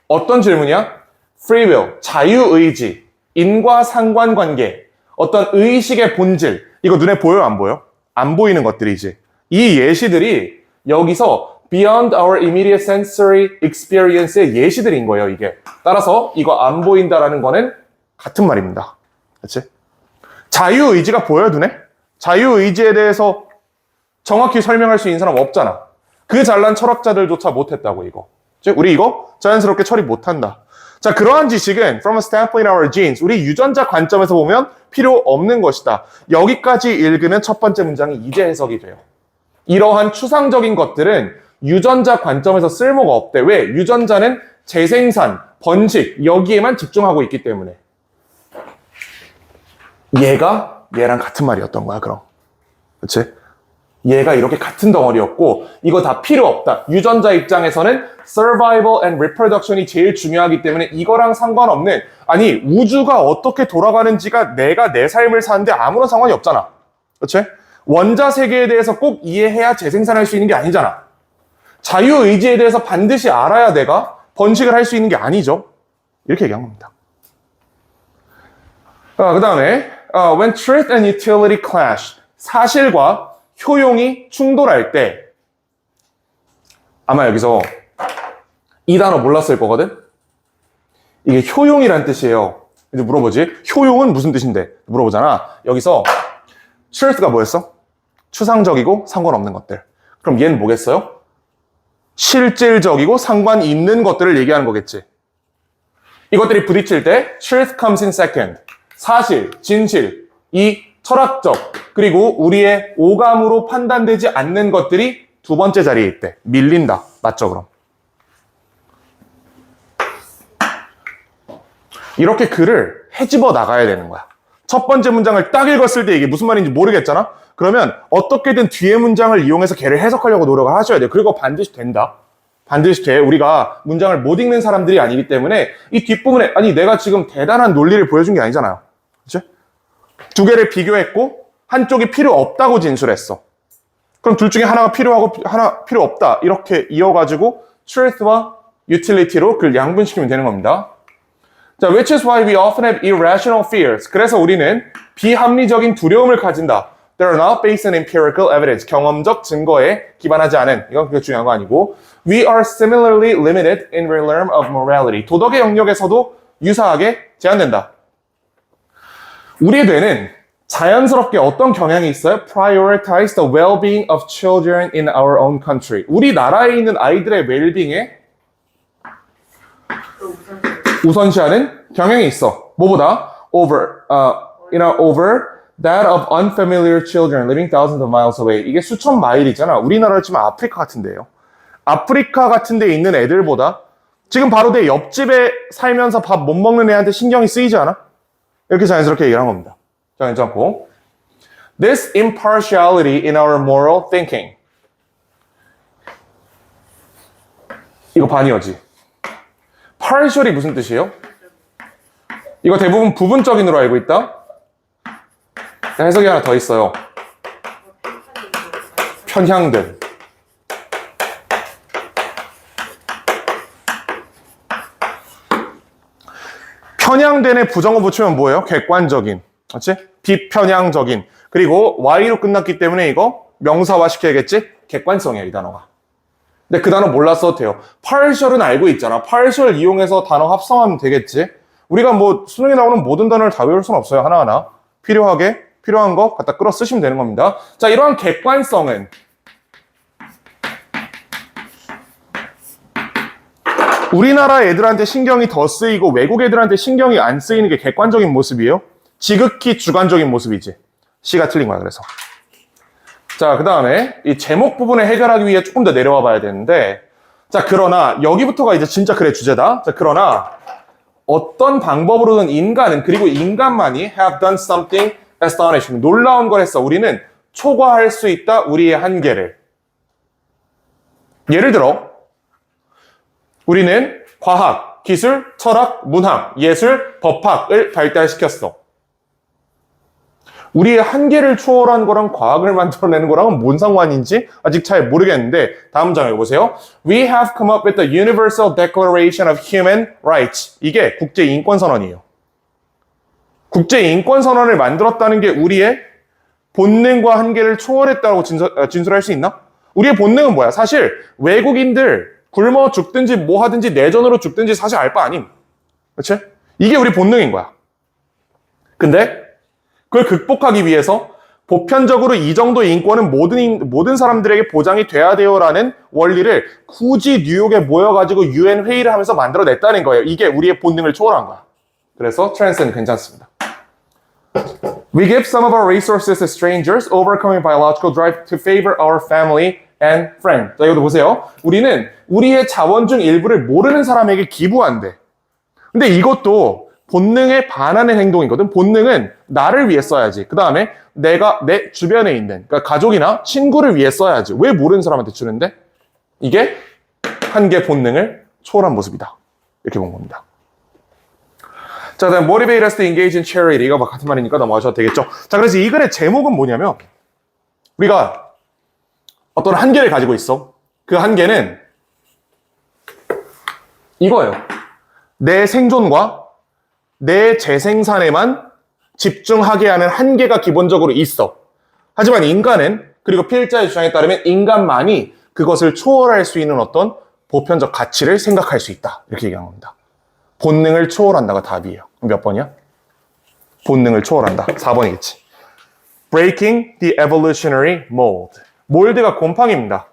어떤 질문이야? Free will, 자유의지, 인과상관관계, 어떤 의식의 본질. 이거 눈에 보여요, 안 보여? 안 보이는 것들이지. 이 예시들이 여기서 Beyond our immediate sensory experience의 예시들인 거예요, 이게. 따라서 이거 안 보인다라는 거는 같은 말입니다. 그렇지? 자유의지가 보여요, 눈에? 자유의지에 대해서 정확히 설명할 수 있는 사람 없잖아. 그 잘난 철학자들조차 못했다고, 이거. 즉, 우리 이거 자연스럽게 처리 못한다. 자, 그러한 지식은 from a standpoint of our genes, 우리 유전자 관점에서 보면 필요 없는 것이다. 여기까지 읽으면 첫 번째 문장이 이제 해석이 돼요. 이러한 추상적인 것들은 유전자 관점에서 쓸모가 없대. 왜? 유전자는 재생산, 번식, 여기에만 집중하고 있기 때문에. 얘가 얘랑 같은 말이었던 거야, 그럼. 그치? 얘가 이렇게 같은 덩어리였고 이거 다 필요 없다. 유전자 입장에서는 survival and reproduction이 제일 중요하기 때문에 이거랑 상관없는, 아니 우주가 어떻게 돌아가는지가 내가 내 삶을 사는데 아무런 상관이 없잖아. 그치? 원자 세계에 대해서 꼭 이해해야 재생산할 수 있는 게 아니잖아. 자유의지에 대해서 반드시 알아야 내가 번식을 할 수 있는 게 아니죠. 이렇게 얘기한 겁니다. 그 다음에 when truth and utility clash, 사실과 효용이 충돌할 때, 아마 여기서 이 단어 몰랐을 거거든? 이게 효용이란 뜻이에요. 이제 물어보지. 효용은 무슨 뜻인데? 물어보잖아. 여기서 truth가 뭐였어? 추상적이고 상관없는 것들. 그럼 얘는 뭐겠어요? 실질적이고 상관 있는 것들을 얘기하는 거겠지. 이것들이 부딪힐 때 truth comes in second. 사실, 진실, 이 철학적, 그리고 우리의 오감으로 판단되지 않는 것들이 두 번째 자리에 있대. 밀린다. 맞죠, 그럼? 이렇게 글을 헤집어 나가야 되는 거야. 첫 번째 문장을 딱 읽었을 때 이게 무슨 말인지 모르겠잖아? 그러면 어떻게든 뒤에 문장을 이용해서 걔를 해석하려고 노력을 하셔야 돼요. 그리고 반드시 된다. 반드시 돼. 우리가 문장을 못 읽는 사람들이 아니기 때문에 이 뒷부분에, 아니 내가 지금 대단한 논리를 보여준 게 아니잖아요. 그치? 두 개를 비교했고 한쪽이 필요 없다고 진술했어. 그럼 둘 중에 하나가 필요하고 하나 필요 없다. 이렇게 이어가지고 truth와 utility로 그걸 양분시키면 되는 겁니다. 자, which is why we often have irrational fears. 그래서 우리는 비합리적인 두려움을 가진다. They are not based on empirical evidence. 경험적 증거에 기반하지 않은. 이건 그렇게 중요한 거 아니고. We are similarly limited in the realm of morality. 도덕의 영역에서도 유사하게 제한된다. 우리의 뇌는 자연스럽게 어떤 경향이 있어요? Prioritize the well-being of children in our own country. 우리나라에 있는 아이들의 웰빙에 우선시하는 경향이 있어. 뭐보다? over that of unfamiliar children living thousands of miles away. 이게 수천 마일이잖아. 우리나라로 치면 아프리카 같은데요. 아프리카 같은 데 있는 애들보다 지금 바로 내 옆집에 살면서 밥 못 먹는 애한테 신경이 쓰이지 않아? 이렇게 자연스럽게 얘기를 한 겁니다. 자, 괜찮고. This impartiality in our moral thinking. 이거 반이어지. partial이 무슨 뜻이에요? 이거 대부분 부분적인으로 알고 있다. 해석이 하나 더 있어요. 편향된. 편향된에 부정어 붙이면 뭐예요? 객관적인. 그렇지? 비편향적인. 그리고 Y로 끝났기 때문에 이거 명사화 시켜야겠지? 객관성이야, 이 단어가. 근데 그 단어 몰랐어도 돼요. partial은 알고 있잖아. partial 이용해서 단어 합성하면 되겠지? 우리가 뭐 수능에 나오는 모든 단어를 다 외울 수는 없어요. 하나하나. 필요한 거 갖다 끌어 쓰시면 되는 겁니다. 자, 이러한 객관성은 우리나라 애들한테 신경이 더 쓰이고 외국 애들한테 신경이 안 쓰이는 게 객관적인 모습이에요. 지극히 주관적인 모습이지. C가 틀린 거야, 그래서. 자, 그 다음에 이 제목 부분을 해결하기 위해 조금 더 내려와 봐야 되는데, 자, 그러나 여기부터가 이제 진짜 글의 주제다. 자, 그러나 어떤 방법으로든 인간은, 그리고 인간만이 have done something astonishing. 놀라운 걸 했어. 우리는 초과할 수 있다. 우리의 한계를. 예를 들어 우리는 과학, 기술, 철학, 문학, 예술, 법학을 발달시켰어. 우리의 한계를 초월한 거랑 과학을 만들어내는 거랑은 뭔 상관인지 아직 잘 모르겠는데 다음 장에 보세요. We have come up with the Universal Declaration of Human Rights. 이게 국제인권선언이에요. 국제인권선언을 만들었다는 게 우리의 본능과 한계를 초월했다고 진술할 수 있나? 우리의 본능은 뭐야? 사실 외국인들 굶어 죽든지 뭐 하든지 내전으로 죽든지 사실 알 바 아님. 그렇지? 이게 우리 본능인 거야. 근데 그걸 극복하기 위해서 보편적으로 이 정도의 인권은 모든 사람들에게 보장이 돼야 돼요라는 원리를 굳이 뉴욕에 모여가지고 UN 회의를 하면서 만들어냈다는 거예요. 이게 우리의 본능을 초월한 거야. 그래서 transcend 괜찮습니다. We give some of our resources to strangers, overcoming biological drive to favor our family and friend. 자, 이것도 보세요. 우리는 우리의 자원 중 일부를 모르는 사람에게 기부한대. 근데 이것도 본능에 반하는 행동이거든. 본능은 나를 위해 써야지. 그 다음에 내가 내 주변에 있는, 그러니까 가족이나 친구를 위해 써야지. 왜 모르는 사람한테 주는데? 이게 한계 본능을 초월한 모습이다. 이렇게 본 겁니다. 자, 다음 motivate us to engage in charity. 이거 같은 말이니까 넘어가셔도 되겠죠. 자, 그래서 이 글의 제목은 뭐냐면 우리가 어떤 한계를 가지고 있어. 그 한계는 이거예요. 내 생존과 내 재생산에만 집중하게 하는 한계가 기본적으로 있어. 하지만 인간은, 그리고 필자의 주장에 따르면 인간만이 그것을 초월할 수 있는 어떤 보편적 가치를 생각할 수 있다. 이렇게 얘기한 겁니다. 본능을 초월한다가 답이에요. 몇 번이야? 본능을 초월한다. 4번이겠지. Breaking the evolutionary mold. 몰드가 곰팡이입니다.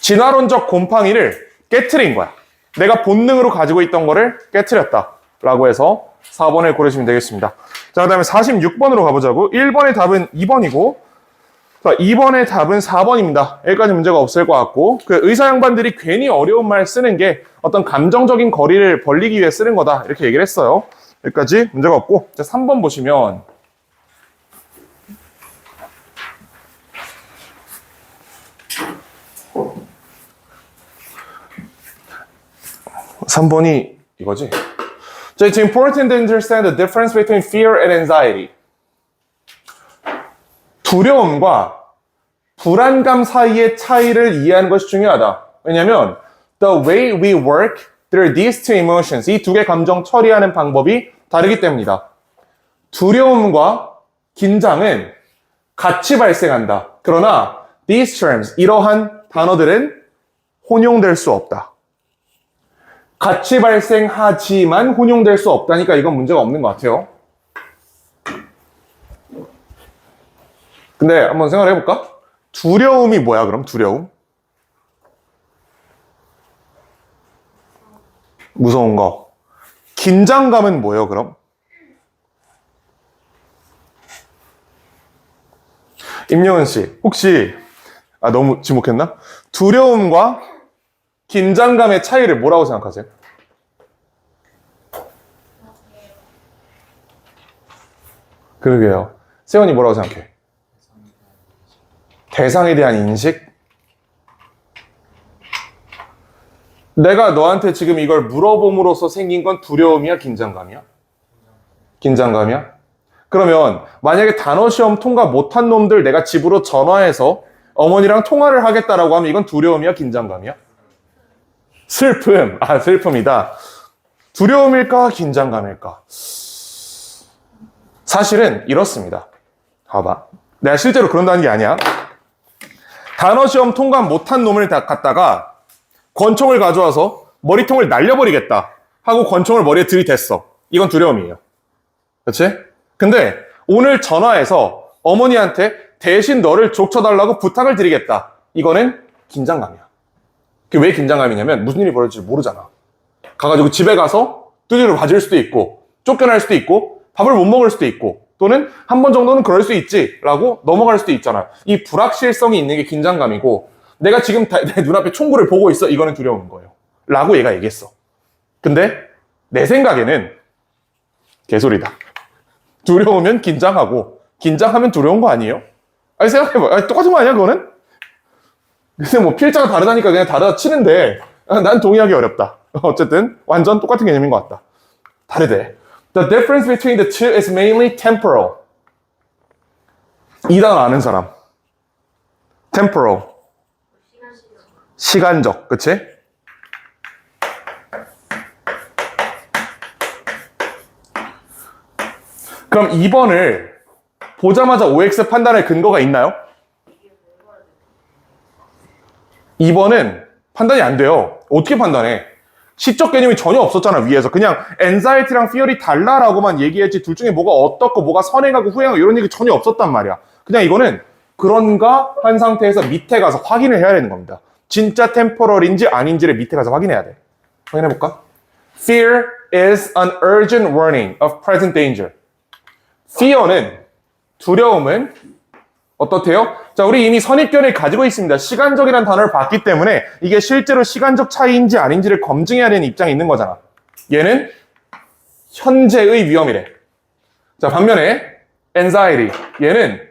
진화론적 곰팡이를 깨트린 거야. 내가 본능으로 가지고 있던 거를 깨트렸다. 라고 해서 4번을 고르시면 되겠습니다. 자, 그 다음에 46번으로 가보자고. 1번의 답은 2번이고, 2번의 답은 4번입니다. 여기까지 문제가 없을 것 같고, 그 의사 양반들이 괜히 어려운 말 쓰는 게 어떤 감정적인 거리를 벌리기 위해 쓰는 거다. 이렇게 얘기를 했어요. 여기까지 문제가 없고, 자, 3번 보시면, 3번이 이거지? So it's important to understand the difference between fear and anxiety. 두려움과 불안감 사이의 차이를 이해하는 것이 중요하다. 왜냐하면 the way we work through these two emotions, 이 두 개 감정 처리하는 방법이 다르기 때문이다. 두려움과 긴장은 같이 발생한다. 그러나 these terms, 이러한 단어들은 혼용될 수 없다. 같이 발생하지만 혼용될 수 없다니까 이건 문제가 없는 것 같아요. 근데 한번 생각을 해볼까? 두려움이 뭐야 그럼? 두려움? 무서운 거. 긴장감은 뭐예요 그럼? 임영은 씨, 혹시 너무 지목했나? 두려움과 긴장감의 차이를 뭐라고 생각하세요? 그러게요. 세원이 뭐라고 생각해? 대상에 대한 인식? 내가 너한테 지금 이걸 물어봄으로써 생긴 건 두려움이야? 긴장감이야? 긴장감이야? 그러면 만약에 단어 시험 통과 못한 놈들 내가 집으로 전화해서 어머니랑 통화를 하겠다라고 하면 이건 두려움이야? 긴장감이야? 슬픔. 슬픔이다. 두려움일까? 긴장감일까? 사실은 이렇습니다. 봐봐. 내가 실제로 그런다는 게 아니야. 단어 시험 통과 못한 놈을 갖다가 권총을 가져와서 머리통을 날려버리겠다 하고 권총을 머리에 들이댔어. 이건 두려움이에요. 그렇지? 근데 오늘 전화해서 어머니한테 대신 너를 족쳐달라고 부탁을 드리겠다. 이거는 긴장감이야. 그게 왜 긴장감이냐면 무슨 일이 벌어질지 모르잖아. 가가지고 집에 가서 두드려 맞을 수도 있고 쫓겨날 수도 있고 밥을 못 먹을 수도 있고 또는 한 번 정도는 그럴 수 있지 라고 넘어갈 수도 있잖아. 이 불확실성이 있는 게 긴장감이고 내가 지금 내 눈앞에 총구를 보고 있어. 이거는 두려운 거예요. 라고 얘가 얘기했어. 근데 내 생각에는 개소리다. 두려우면 긴장하고 긴장하면 두려운 거 아니에요? 아니 생각해봐. 똑같은 거 아니야 그거는? 근데 뭐 필자가 다르다니까 그냥 다르다 치는데 난 동의하기 어렵다. 어쨌든 완전 똑같은 개념인 것 같다. 다르대. The difference between the two is mainly temporal. 이 단어 아는 사람. temporal. 시간적. 그치? 그럼 2번을 보자마자 OX 판단할 근거가 있나요? 2번은 판단이 안 돼요. 어떻게 판단해? 시적 개념이 전혀 없었잖아, 위에서. 그냥 anxiety랑 fear이 달라라고만 얘기했지 둘 중에 뭐가 어떻고 뭐가 선행하고 후행하고 이런 얘기 전혀 없었단 말이야. 그냥 이거는 그런가 한 상태에서 밑에 가서 확인을 해야 되는 겁니다. 진짜 temporal인지 아닌지를 밑에 가서 확인해야 돼. 확인해볼까? Fear is an urgent warning of present danger. fear는, 두려움은 어떻대요? 자, 우리 이미 선입견을 가지고 있습니다. 시간적이라는 단어를 봤기 때문에 이게 실제로 시간적 차이인지 아닌지를 검증해야 되는 입장에 있는 거잖아. 얘는 현재의 위험이래. 자, 반면에 anxiety 얘는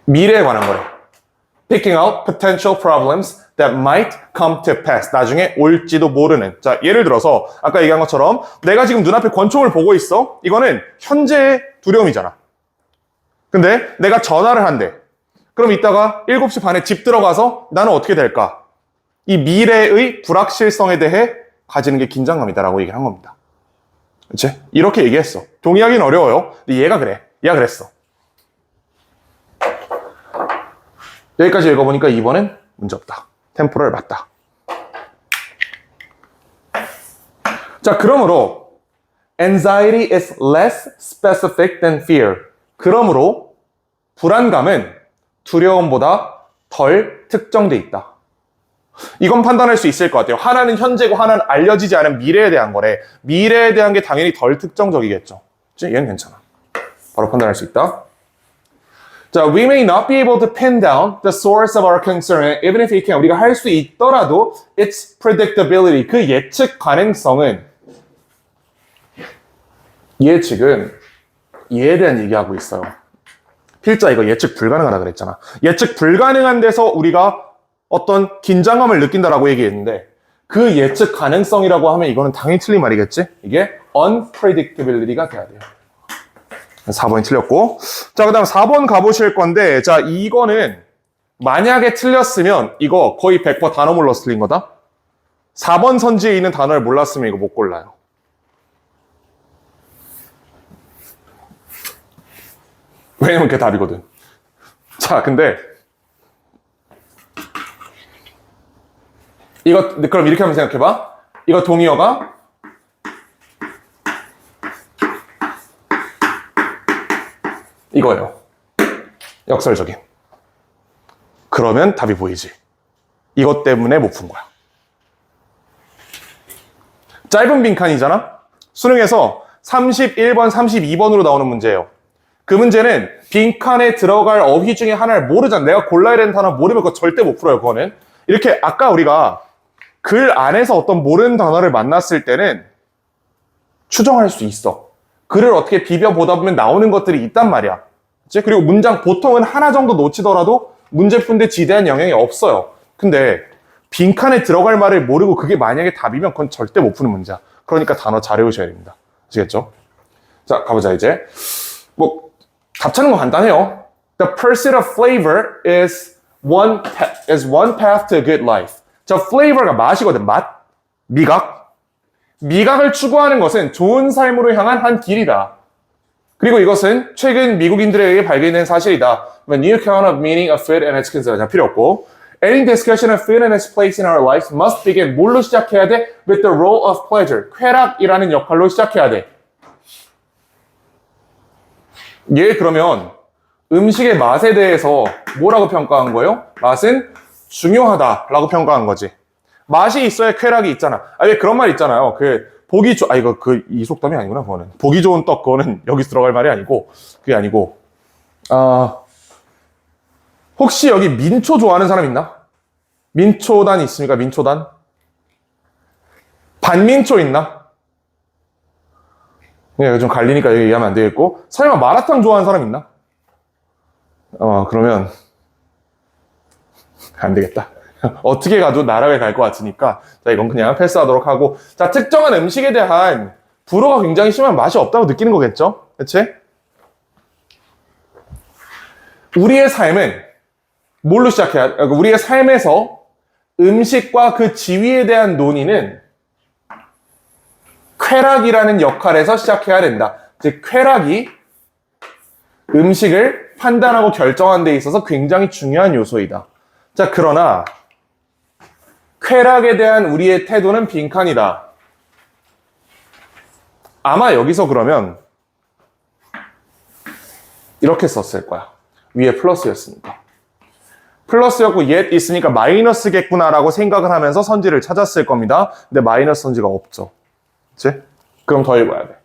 미래에 관한 거래. Picking out potential problems that might come to pass. 나중에 올지도 모르는. 자, 예를 들어서 아까 얘기한 것처럼 내가 지금 눈앞에 권총을 보고 있어. 이거는 현재의 두려움이잖아. 근데 내가 전화를 한대. 그럼 이따가 7시 반에 집 들어가서 나는 어떻게 될까? 이 미래의 불확실성에 대해 가지는 게 긴장감이다라고 얘기를 한 겁니다. 그치? 이렇게 얘기했어. 동의하기는 어려워요. 근데 얘가 그래. 얘가 그랬어. 여기까지 읽어보니까 2번은 문제없다. 템포럴 맞다. 자, 그러므로 anxiety is less specific than fear. 그러므로 불안감은 두려움보다 덜 특정돼 있다. 이건 판단할 수 있을 것 같아요. 하나는 현재고 하나는 알려지지 않은 미래에 대한 거래. 미래에 대한 게 당연히 덜 특정적이겠죠. 얘는 괜찮아. 바로 판단할 수 있다. 자, we may not be able to pin down the source of our concern, even if we can. 우리가 할 수 있더라도 its predictability, 그 예측 가능성은 예측은 이에 대한 얘기하고 있어요. 필자 이거 예측 불가능하다 그랬잖아. 예측 불가능한 데서 우리가 어떤 긴장감을 느낀다라고 얘기했는데 그 예측 가능성이라고 하면 이거는 당연히 틀린 말이겠지? 이게 unpredictability가 돼야 돼요. 4번이 틀렸고. 자, 그 다음 4번 가보실 건데, 자, 이거는 만약에 틀렸으면 이거 거의 100% 단어 몰라서 틀린 거다? 4번 선지에 있는 단어를 몰랐으면 이거 못 골라요. 왜냐면 그게 답이거든. 자, 근데 이거 그럼 이렇게 한번 생각해봐. 이거 동의어가 이거예요. 역설적인. 그러면 답이 보이지. 이것 때문에 못 푼 거야. 짧은 빈칸이잖아? 수능에서 31번, 32번으로 나오는 문제예요. 그 문제는 빈칸에 들어갈 어휘 중에 하나를 모르잖아. 내가 골라야 되는 단어 모르면 그거 절대 못 풀어요, 그거는. 이렇게 아까 우리가 글 안에서 어떤 모르는 단어를 만났을 때는 추정할 수 있어. 글을 어떻게 비벼보다 보면 나오는 것들이 있단 말이야. 그치? 그리고 문장 보통은 하나 정도 놓치더라도 문제 푸는데 지대한 영향이 없어요. 근데 빈칸에 들어갈 말을 모르고 그게 만약에 답이면 그건 절대 못 푸는 문제야. 그러니까 단어 잘 외우셔야 됩니다. 아시겠죠? 자, 가보자 이제. 뭐 답 찾는 거 간단해요. The pursuit of flavor is one path to a good life. 저 flavor가 맛이거든. 맛, 미각. 미각을 추구하는 것은 좋은 삶으로 향한 한 길이다. 그리고 이것은 최근 미국인들에 의해 발견된 사실이다. When new account of meaning of food and its consideration. 필요 없고. Any discussion of food and its place in our lives must begin. 뭘로 시작해야 돼? With the role of pleasure. 쾌락이라는 역할로 시작해야 돼. 얘 그러면 음식의 맛에 대해서 뭐라고 평가한 거예요? 맛은 중요하다라고 평가한 거지. 맛이 있어야 쾌락이 있잖아. 왜 그런 말 있잖아요. 이 속담이 아니구나, 그거는. 보기 좋은 떡, 그거는 여기서 들어갈 말이 아니고, 그게 아니고, 혹시 여기 민초 좋아하는 사람 있나? 민초단 있습니까? 민초단? 반민초 있나? 네, 좀 갈리니까 여기 얘기하면 안 되겠고. 설마 마라탕 좋아하는 사람 있나? 그러면 안 되겠다. 어떻게 가도 나라에 갈 것 같으니까 자, 이건 그냥 패스하도록 하고. 자, 특정한 음식에 대한 불호가 굉장히 심한 맛이 없다고 느끼는 거겠죠? 그치? 우리의 삶은 뭘로 시작해야, 우리의 삶에서 음식과 그 지위에 대한 논의는 쾌락이라는 역할에서 시작해야 된다. 즉, 쾌락이 음식을 판단하고 결정하는 데 있어서 굉장히 중요한 요소이다. 자, 그러나 쾌락에 대한 우리의 태도는 빈칸이다. 아마 여기서 그러면 이렇게 썼을 거야. 위에 플러스였으니까. 플러스였고 yet 있으니까 마이너스겠구나라고 생각을 하면서 선지를 찾았을 겁니다. 근데 마이너스 선지가 없죠. 그치? 그럼 더 읽어야 돼.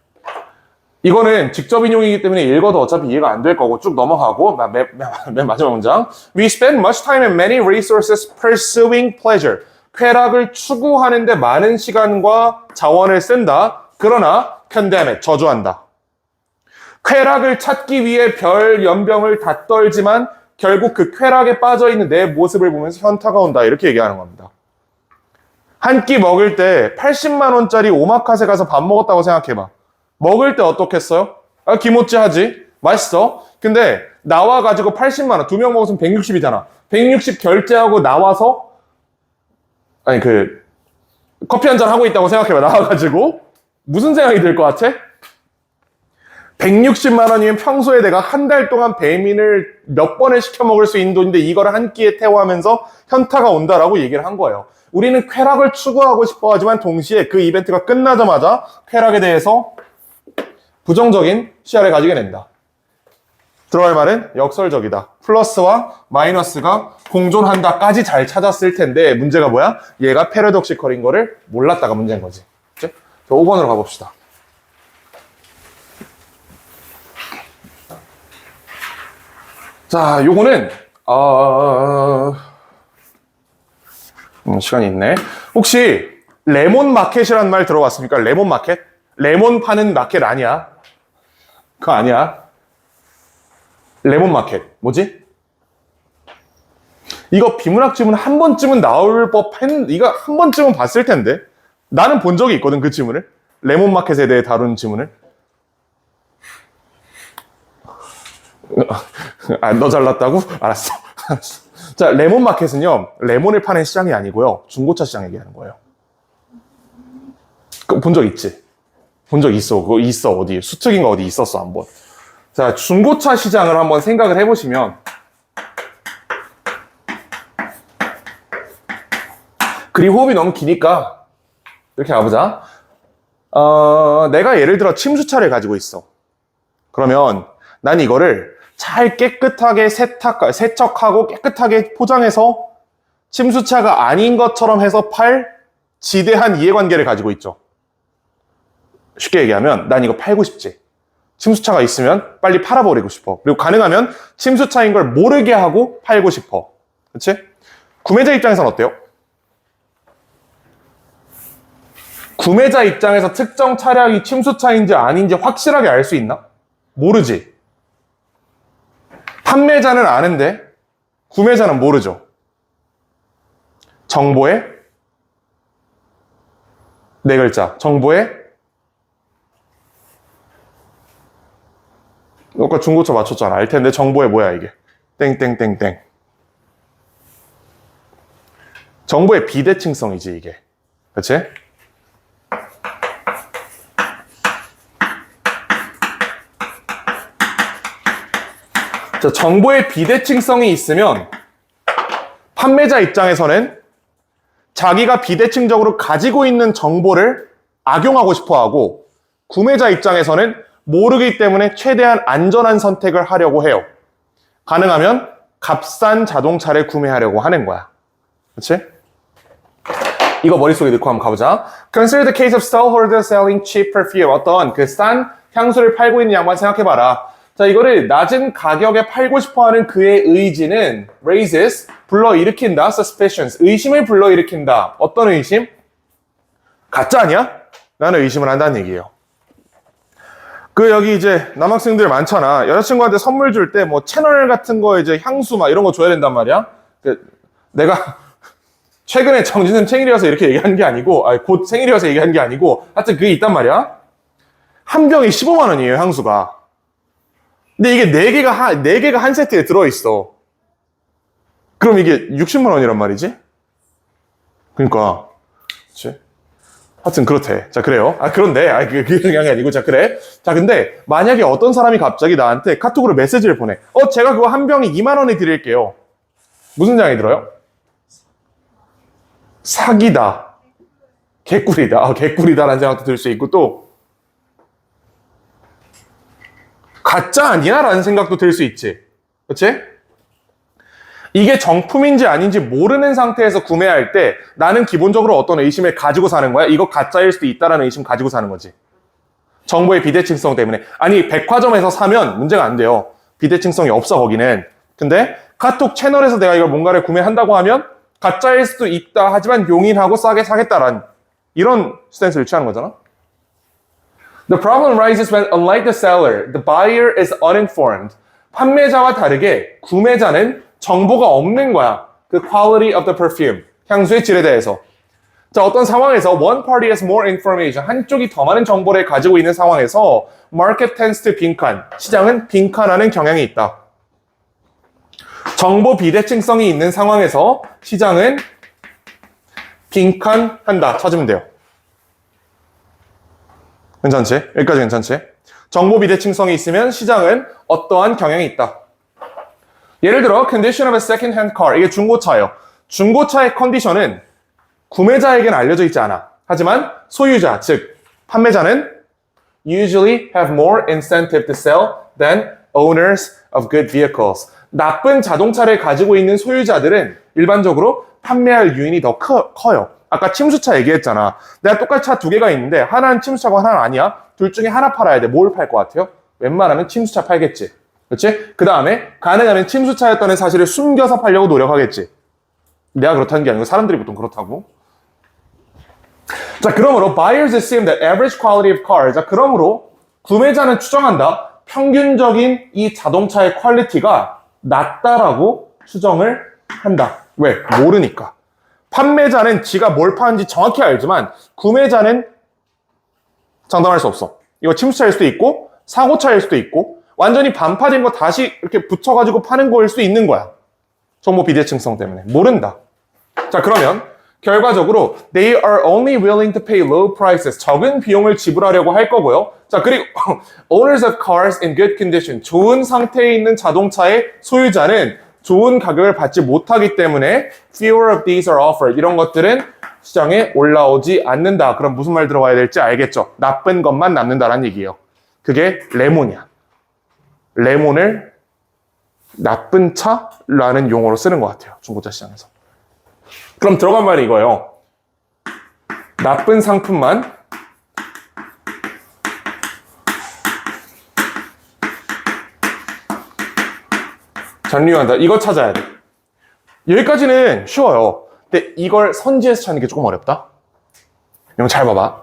이거는 직접 인용이기 때문에 읽어도 어차피 이해가 안 될 거고 쭉 넘어가고 맨 마지막 문장. We spend much time and many resources pursuing pleasure. 쾌락을 추구하는데 많은 시간과 자원을 쓴다. 그러나 condemn it, 저주한다. 쾌락을 찾기 위해 별 연병을 다 떨지만 결국 그 쾌락에 빠져있는 내 모습을 보면서 현타가 온다. 이렇게 얘기하는 겁니다. 한 끼 먹을 때 80만 원짜리 오마카세 가서 밥 먹었다고 생각해봐. 먹을 때 어떻겠어요? 아, 기모찌 하지. 맛있어. 근데 나와가지고 80만 원, 2명 먹었으면 160이잖아. 160 결제하고 나와서 아니 커피 한잔 하고 있다고 생각해봐. 나와가지고 무슨 생각이 들 것 같아? 160만 원이면 평소에 내가 한 달 동안 배민을 몇 번을 시켜 먹을 수 있는 돈인데 이거를 한 끼에 태워하면서 현타가 온다라고 얘기를 한 거예요. 우리는 쾌락을 추구하고 싶어 하지만 동시에 그 이벤트가 끝나자마자 쾌락에 대해서 부정적인 시야를 가지게 된다. 들어갈 말은 역설적이다. 플러스와 마이너스가 공존한다까지 잘 찾았을 텐데 문제가 뭐야? 얘가 패러독시컬인 거를 몰랐다가 문제인 거지. 그치? 자, 5번으로 가봅시다. 자, 요거는 시간이 있네. 혹시 레몬 마켓이라는 말 들어봤습니까? 레몬 마켓? 레몬 파는 마켓 아니야. 그거 아니야. 레몬 마켓. 뭐지? 이거 비문학 지문 한 번쯤은 나올 법한, 이거 한 번쯤은 봤을 텐데. 나는 본 적이 있거든, 그 지문을. 레몬 마켓에 대해 다루는 지문을. 아, 너 잘났다고? 알았어. 자, 레몬 마켓은요, 레몬을 파는 시장이 아니고요, 중고차 시장 얘기하는 거예요. 본 적 있지? 본 적 있어. 그거 있어, 어디. 수특인가 어디 있었어, 한번. 자, 중고차 시장을 한번 생각을 해보시면, 글이 호흡이 너무 기니까, 이렇게 가보자. 내가 예를 들어 침수차를 가지고 있어. 그러면, 난 이거를 잘 깨끗하게 세척하고 깨끗하게 포장해서 침수차가 아닌 것처럼 해서 팔 지대한 이해관계를 가지고 있죠. 쉽게 얘기하면 난 이거 팔고 싶지. 침수차가 있으면 빨리 팔아버리고 싶어. 그리고 가능하면 침수차인 걸 모르게 하고 팔고 싶어. 그렇지? 구매자 입장에서는 어때요? 구매자 입장에서 특정 차량이 침수차인지 아닌지 확실하게 알 수 있나? 모르지. 판매자는 아는데 구매자는 모르죠. 정보의 네 글자. 정보의 아까 중고차 맞췄잖아. 알 텐데 정보의 뭐야 이게? 땡땡땡땡. 정보의 비대칭성이지 이게. 그치? 자, 정보의 비대칭성이 있으면 판매자 입장에서는 자기가 비대칭적으로 가지고 있는 정보를 악용하고 싶어 하고 구매자 입장에서는 모르기 때문에 최대한 안전한 선택을 하려고 해요. 가능하면 값싼 자동차를 구매하려고 하는 거야. 그렇지? 이거 머릿속에 넣고 한번 가보자. Consider the case of stallholder selling cheap perfume. 어떤 그 싼 향수를 팔고 있는 양반 생각해봐라. 자, 이거를 낮은 가격에 팔고 싶어하는 그의 의지는 raises, 불러일으킨다, suspicions, 의심을 불러일으킨다. 어떤 의심? 가짜 아니야? 라는 의심을 한다는 얘기예요. 여기 이제 남학생들 많잖아. 여자친구한테 선물 줄 때 뭐 채널 같은 거 이제 향수 막 이런 거 줘야 된단 말이야. 내가 최근에 정진은 생일이어서 이렇게 얘기한 게 아니고, 곧 생일이어서 얘기한 게 아니고, 하여튼 그게 있단 말이야. 한 병이 15만 원이에요, 향수가. 근데 이게 4개가 한 세트에 들어있어. 그럼 이게 60만 원이란 말이지? 그러니까. 그치? 하여튼 그렇대. 자, 그래요. 그런데, 그게 중요한 게 아니고, 자, 그래. 자, 근데, 만약에 어떤 사람이 갑자기 나한테 카톡으로 메시지를 보내. 제가 그거 한 병이 2만 원에 드릴게요. 무슨 생각이 들어요? 사기다. 개꿀이다. 개꿀이다라는 생각도 들 수 있고, 또, 가짜 아니야? 라는 생각도 들 수 있지. 그치? 이게 정품인지 아닌지 모르는 상태에서 구매할 때 나는 기본적으로 어떤 의심을 가지고 사는 거야? 이거 가짜일 수도 있다라는 의심 가지고 사는 거지. 정보의 비대칭성 때문에. 아니, 백화점에서 사면 문제가 안 돼요. 비대칭성이 없어, 거기는. 근데 카톡 채널에서 내가 이걸 뭔가를 구매한다고 하면 가짜일 수도 있다 하지만 용인하고 싸게 사겠다라는 이런 스탠스를 취하는 거잖아. The problem arises when, unlike the seller, the buyer is uninformed. 판매자와 다르게 구매자는 정보가 없는 거야. 그 quality of the perfume, 향수의 질에 대해서. 자, 어떤 상황에서 one party has more information, 한쪽이 더 많은 정보를 가지고 있는 상황에서 market tends to 빈칸, 시장은 빈칸하는 경향이 있다. 정보 비대칭성이 있는 상황에서 시장은 빈칸한다. 찾으면 돼요. 괜찮지? 여기까지 괜찮지? 정보 비대칭성이 있으면 시장은 어떠한 경향이 있다. 예를 들어 condition of a second-hand car. 이게 중고차예요. 중고차의 컨디션은 구매자에게는 알려져 있지 않아. 하지만 소유자, 즉 판매자는 usually have more incentive to sell than owners of good vehicles. 나쁜 자동차를 가지고 있는 소유자들은 일반적으로 판매할 유인이 더 커요. 아까 침수차 얘기했잖아. 내가 똑같이 차 두 개가 있는데 하나는 침수차고 하나는 아니야. 둘 중에 하나 팔아야 돼. 뭘 팔 것 같아요? 웬만하면 침수차 팔겠지. 그렇지? 그 다음에 가능하면 침수차였다는 사실을 숨겨서 팔려고 노력하겠지. 내가 그렇다는 게 아니고 사람들이 보통 그렇다고. 자, 그러므로 buyers assume that average quality of cars. 자, 그러므로 구매자는 추정한다. 평균적인 이 자동차의 퀄리티가 낮다라고 추정을 한다. 왜? 모르니까. 판매자는 지가 뭘 파는지 정확히 알지만 구매자는 장담할 수 없어. 이거 침수차일 수도 있고 사고차일 수도 있고 완전히 반파된 거 다시 이렇게 붙여가지고 파는 거일 수도 있는 거야. 정보 비대칭성 때문에. 모른다. 자, 그러면 결과적으로 they are only willing to pay low prices. 적은 비용을 지불하려고 할 거고요. 자, 그리고 owners of cars in good condition. 좋은 상태에 있는 자동차의 소유자는 좋은 가격을 받지 못하기 때문에 fewer of these are offered. 이런 것들은 시장에 올라오지 않는다. 그럼 무슨 말 들어와야 될지 알겠죠? 나쁜 것만 남는다라는 얘기예요. 그게 레몬이야. 레몬을 나쁜 차라는 용어로 쓰는 것 같아요. 중고차 시장에서. 그럼 들어간 말이 이거예요. 나쁜 상품만 잔류한다. 이거 찾아야 돼. 여기까지는 쉬워요. 근데 이걸 선지에서 찾는 게 조금 어렵다. 이거 잘 봐봐.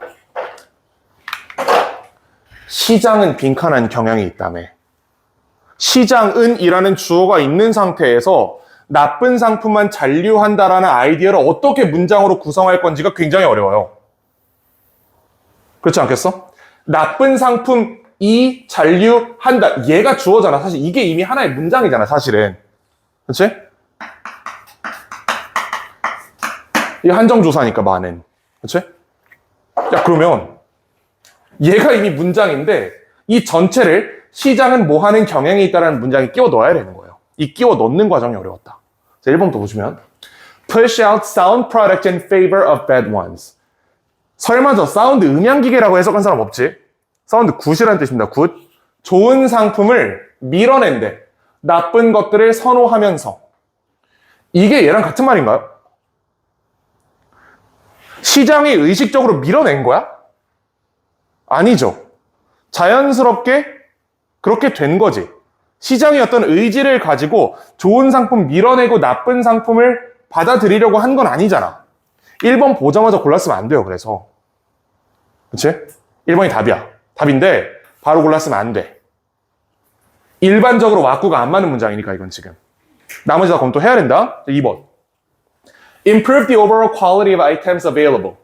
시장은 빈칸한 경향이 있다며. 시장은 이라는 주어가 있는 상태에서 나쁜 상품만 잔류한다라는 아이디어를 어떻게 문장으로 구성할 건지가 굉장히 어려워요. 그렇지 않겠어? 나쁜 상품이 잔류한다. 얘가 주어잖아. 사실 이게 이미 하나의 문장이잖아, 사실은. 그렇지? 이게 한정조사니까 많은. 그렇지? 야, 그러면 얘가 이미 문장인데 이 전체를 시장은 뭐 하는 경향이 있다라는 문장에 끼워 넣어야 되는 거예요. 이 끼워 넣는 과정이 어려웠다. 자, 1번부터 보시면 push out sound product in favor of bad ones. 설마 저 사운드 음향기계라고 해석한 사람 없지? 사운드 굿이라는 뜻입니다. 굿. 좋은 상품을 밀어낸대. 나쁜 것들을 선호하면서. 이게 얘랑 같은 말인가요? 시장이 의식적으로 밀어낸 거야? 아니죠. 자연스럽게 그렇게 된 거지. 시장이 어떤 의지를 가지고 좋은 상품 밀어내고 나쁜 상품을 받아들이려고 한 건 아니잖아. 1번 보자마자 골랐으면 안 돼요. 그래서. 그치? 1번이 답이야. 답인데 바로 골랐으면 안 돼. 일반적으로 왁구가 안 맞는 문장이니까 이건 지금. 나머지 다 검토해야 된다. 2번. Improve the overall quality of items available.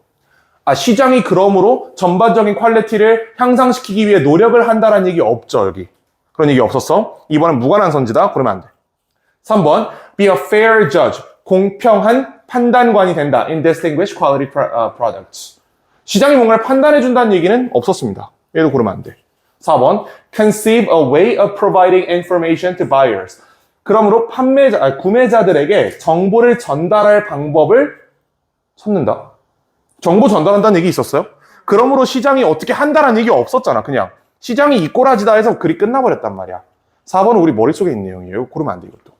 시장이 그러므로 전반적인 퀄리티를 향상시키기 위해 노력을 한다는 얘기 없죠, 여기. 그런 얘기 없었어. 2번은 무관한 선지다. 그러면 안 돼. 3번, be a fair judge. 공평한 판단관이 된다. in distinguished quality products. 시장이 뭔가를 판단해준다는 얘기는 없었습니다. 얘도 고르면 안 돼. 4번, conceive a way of providing information to buyers. 그러므로 구매자들에게 정보를 전달할 방법을 찾는다. 정보 전달한다는 얘기 있었어요? 그러므로 시장이 어떻게 한다는 얘기 없었잖아, 그냥. 시장이 이 꼬라지다 해서 글이 끝나버렸단 말이야. 4번은 우리 머릿속에 있는 내용이에요. 고르면 안 돼, 이것도.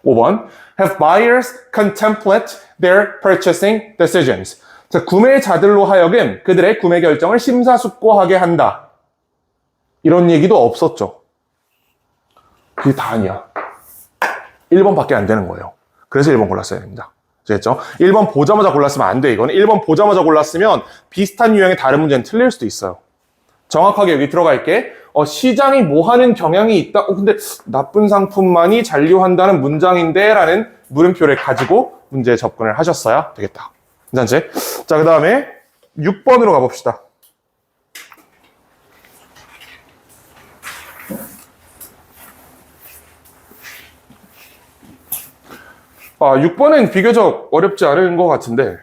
5번, have buyers contemplate their purchasing decisions. 자, 구매자들로 하여금 그들의 구매 결정을 심사숙고하게 한다. 이런 얘기도 없었죠. 그게 다 아니야. 1번밖에 안 되는 거예요. 그래서 1번 골랐어야 됩니다. 아시겠죠? 1번 보자마자 골랐으면 안 돼, 이거는. 1번 보자마자 골랐으면 비슷한 유형의 다른 문제는 틀릴 수도 있어요. 정확하게 여기 들어갈게. 시장이 뭐 하는 경향이 있다? 근데 나쁜 상품만이 잔류한다는 문장인데? 라는 물음표를 가지고 문제에 접근을 하셨어야 되겠다. 괜찮지? 자, 그 다음에 6번으로 가봅시다. 아, 6번은 비교적 어렵지 않은 것 같은데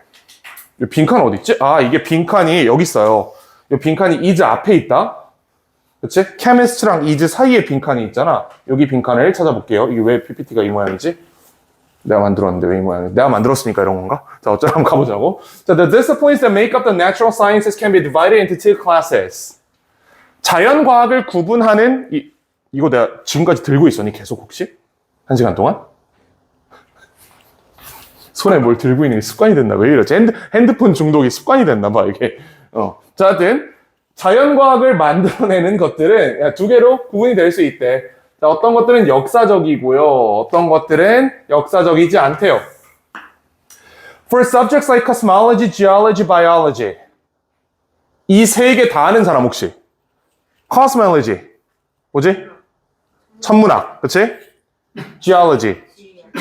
이 빈칸 어디 있지? 아, 이게 빈칸이 여기 있어요. 이 빈칸이 is 앞에 있다. 그치? chemist랑 is 사이에 빈칸이 있잖아. 여기 빈칸을 찾아볼게요. 이게 왜 PPT가 이 모양이지? 내가 만들었는데 왜 이 모양이지? 내가 만들었으니까 이런 건가? 자, 어쩌면 한번 가보자고. 자, the disciplines that make up the natural sciences can be divided into two classes. 자연과학을 구분하는 이거 내가 지금까지 들고 있었니? 계속 혹시? 1시간 동안? 손에 뭘 들고 있는 게 습관이 됐나? 왜 이러지? 핸드폰 중독이 습관이 됐나 봐, 이게. 자, 하여튼, 자연과학을 만들어내는 것들은 두 개로 구분이 될 수 있대. 자, 어떤 것들은 역사적이고요. 어떤 것들은 역사적이지 않대요. For subjects like cosmology, geology, biology. 이 세 개 다 아는 사람 혹시? cosmology. 뭐지? 천문학. 그치? geology.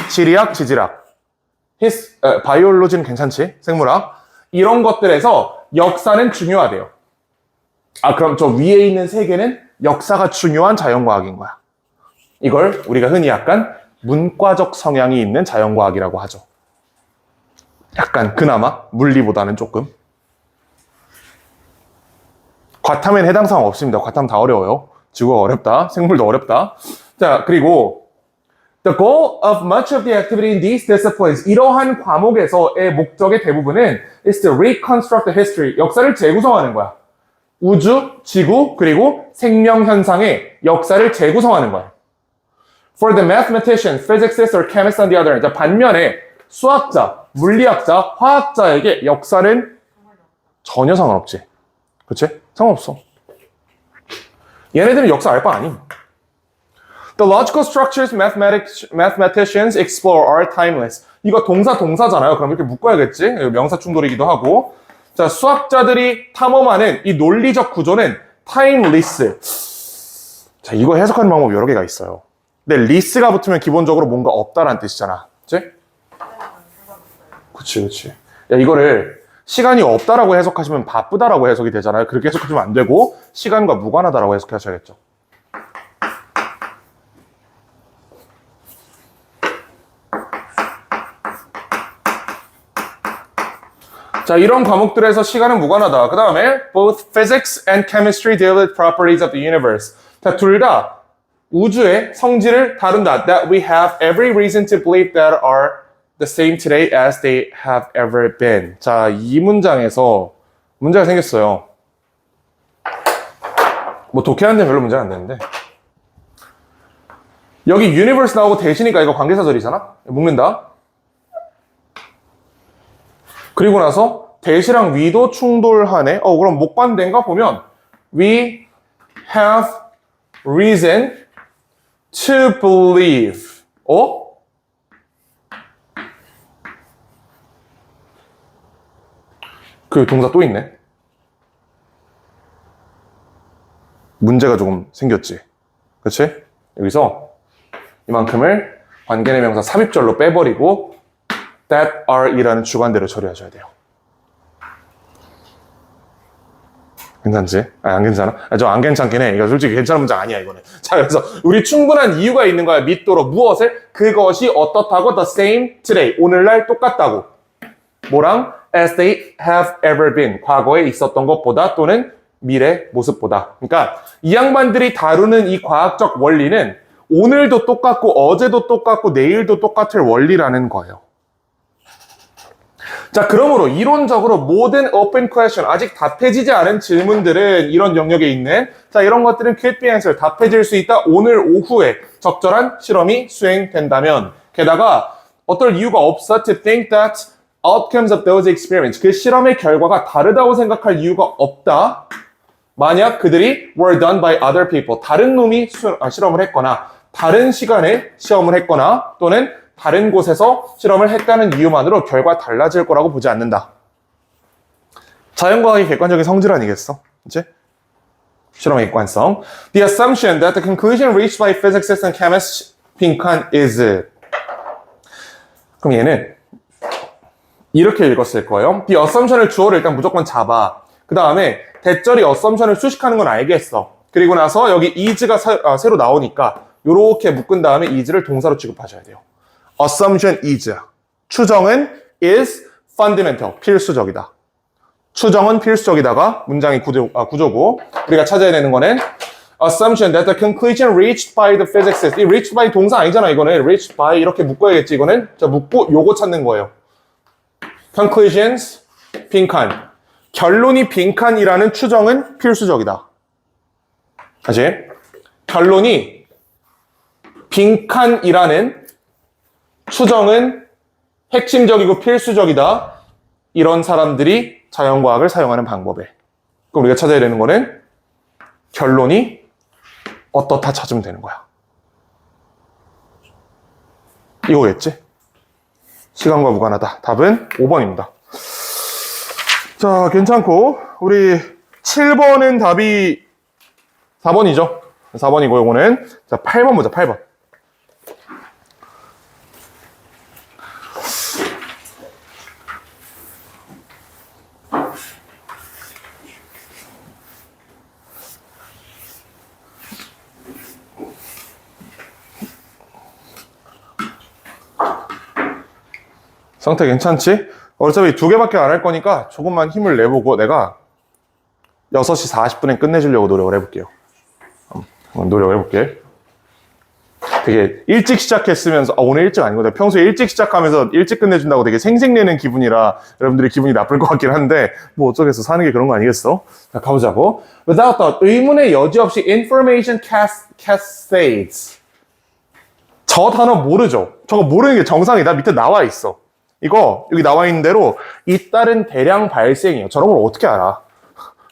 지리학, 지질학. 바이올로지는 괜찮지? 생물학. 이런 것들에서 역사는 중요하대요. 아, 그럼 저 위에 있는 세 개는 역사가 중요한 자연과학인 거야. 이걸 우리가 흔히 약간 문과적 성향이 있는 자연과학이라고 하죠. 약간 그나마 물리보다는 조금. 과탐엔 해당 사항 없습니다. 과탐 다 어려워요. 지구가 어렵다. 생물도 어렵다. 자, 그리고 The goal of much of the activity in these disciplines, 이러한 과목에서의 목적의 대부분은 is to reconstruct the history, 역사를 재구성하는 거야. 우주, 지구, 그리고 생명 현상의 역사를 재구성하는 거야. For the mathematician, physicist, or chemist on the other hand, 자, 반면에 수학자, 물리학자, 화학자에게 역사는 전혀 상관없지. 그치? 상관없어. 얘네들은 역사 알 바 아님. The logical structures mathematicians explore are timeless. 이거 동사잖아요. 그럼 이렇게 묶어야겠지? 명사 충돌이기도 하고. 자, 수학자들이 탐험하는 이 논리적 구조는 timeless. 자, 이거 해석하는 방법 여러 개가 있어요. 근데 less가 붙으면 기본적으로 뭔가 없다라는 뜻이잖아. 그치? 그치. 야, 이거를 시간이 없다라고 해석하시면 바쁘다라고 해석이 되잖아요. 그렇게 해석하시면 안 되고 시간과 무관하다라고 해석하셔야겠죠. 자, 이런 과목들에서 시간은 무관하다. 그 다음에 both physics and chemistry deal with properties of the universe. 자, 둘 다 우주의 성질을 다룬다. That we have every reason to believe that are the same today as they have ever been. 자, 이 문장에서 문제가 생겼어요. 뭐 독해하는데 별로 문제가 안 되는데. 여기 universe 나오고 대신이니까 이거 관계사절이잖아? 묶는다. 그리고 나서 대시랑 위도 충돌하네. 그럼 목반대인가 보면 we have reason to believe. 그 동사 또 있네. 문제가 조금 생겼지. 그치? 여기서 이만큼을 관계의 명사 삽입절로 빼버리고 that are 이라는 주관대로 처리하셔야 돼요. 괜찮지? 안 괜찮아? 저 안 괜찮긴 해. 이거 솔직히 괜찮은 문장 아니야, 이거는. 자, 그래서 우리 충분한 이유가 있는 거야. 믿도록 무엇을? 그것이 어떻다고? The same today. 오늘날 똑같다고. 뭐랑? As they have ever been. 과거에 있었던 것보다 또는 미래 모습보다. 그러니까 이 양반들이 다루는 이 과학적 원리는 오늘도 똑같고 어제도 똑같고 내일도 똑같을 원리라는 거예요. 자, 그러므로 이론적으로 모든 open question, 아직 답해지지 않은 질문들은 이런 영역에 있는 자, 이런 것들은 could be answered, 답해질 수 있다. 오늘 오후에 적절한 실험이 수행된다면 게다가 어떨 이유가 없어 to think that outcomes of those experiments, 그 실험의 결과가 다르다고 생각할 이유가 없다. 만약 그들이 were done by other people, 다른 놈이 실험을 했거나 다른 시간에 시험을 했거나 또는 다른 곳에서 실험을 했다는 이유만으로 결과 달라질 거라고 보지 않는다. 자연과학의 객관적인 성질 아니겠어? 이제 실험의 객관성. The assumption that the conclusion reached by physicists and chemists 빈칸 is. 그럼 얘는 이렇게 읽었을 거예요. The assumption을 주어를 일단 무조건 잡아. 그 다음에 대절이 assumption을 수식하는 건 알겠어. 그리고 나서 여기 is가 새로 나오니까 이렇게 묶은 다음에 is를 동사로 취급하셔야 돼요. Assumption is. 추정은 is fundamental. 필수적이다. 추정은 필수적이다가 문장의 구조고 우리가 찾아야 되는 거는 assumption that the conclusion reached by the physicists. 이 reached by 동사 아니잖아. 이거는 reached by 이렇게 묶어야겠지. 이거는 자 묶고 요거 찾는 거예요. conclusions 빈칸. 결론이 빈칸이라는 추정은 필수적이다. 다시 결론이 빈칸이라는 추정은 핵심적이고 필수적이다. 이런 사람들이 자연과학을 사용하는 방법에. 그럼 우리가 찾아야 되는 거는 결론이 어떻다 찾으면 되는 거야. 이거겠지? 시간과 무관하다. 답은 5번입니다. 자, 괜찮고 우리 7번은 답이 4번이죠. 4번이고 이거는 자, 8번 보자. 8번. 상태 괜찮지? 어차피 2개밖에 안 할 거니까 조금만 힘을 내보고 내가 6시 40분에 끝내주려고 노력을 해볼게요. 한번 노력을 해볼게. 되게 일찍 시작했으면서 오늘 일찍 아니거든. 평소에 일찍 시작하면서 일찍 끝내준다고 되게 생색내는 기분이라 여러분들이 기분이 나쁠 것 같긴 한데 뭐 어쩌겠어. 사는 게 그런 거 아니겠어? 자, 가보자고. Without thought, 의문의 여지 없이 information cascades. 저 단어 모르죠? 저거 모르는 게 정상이다. 밑에 나와 있어. 이거 여기 나와 있는 대로 잇따른 대량 발생이에요. 저런 걸 어떻게 알아?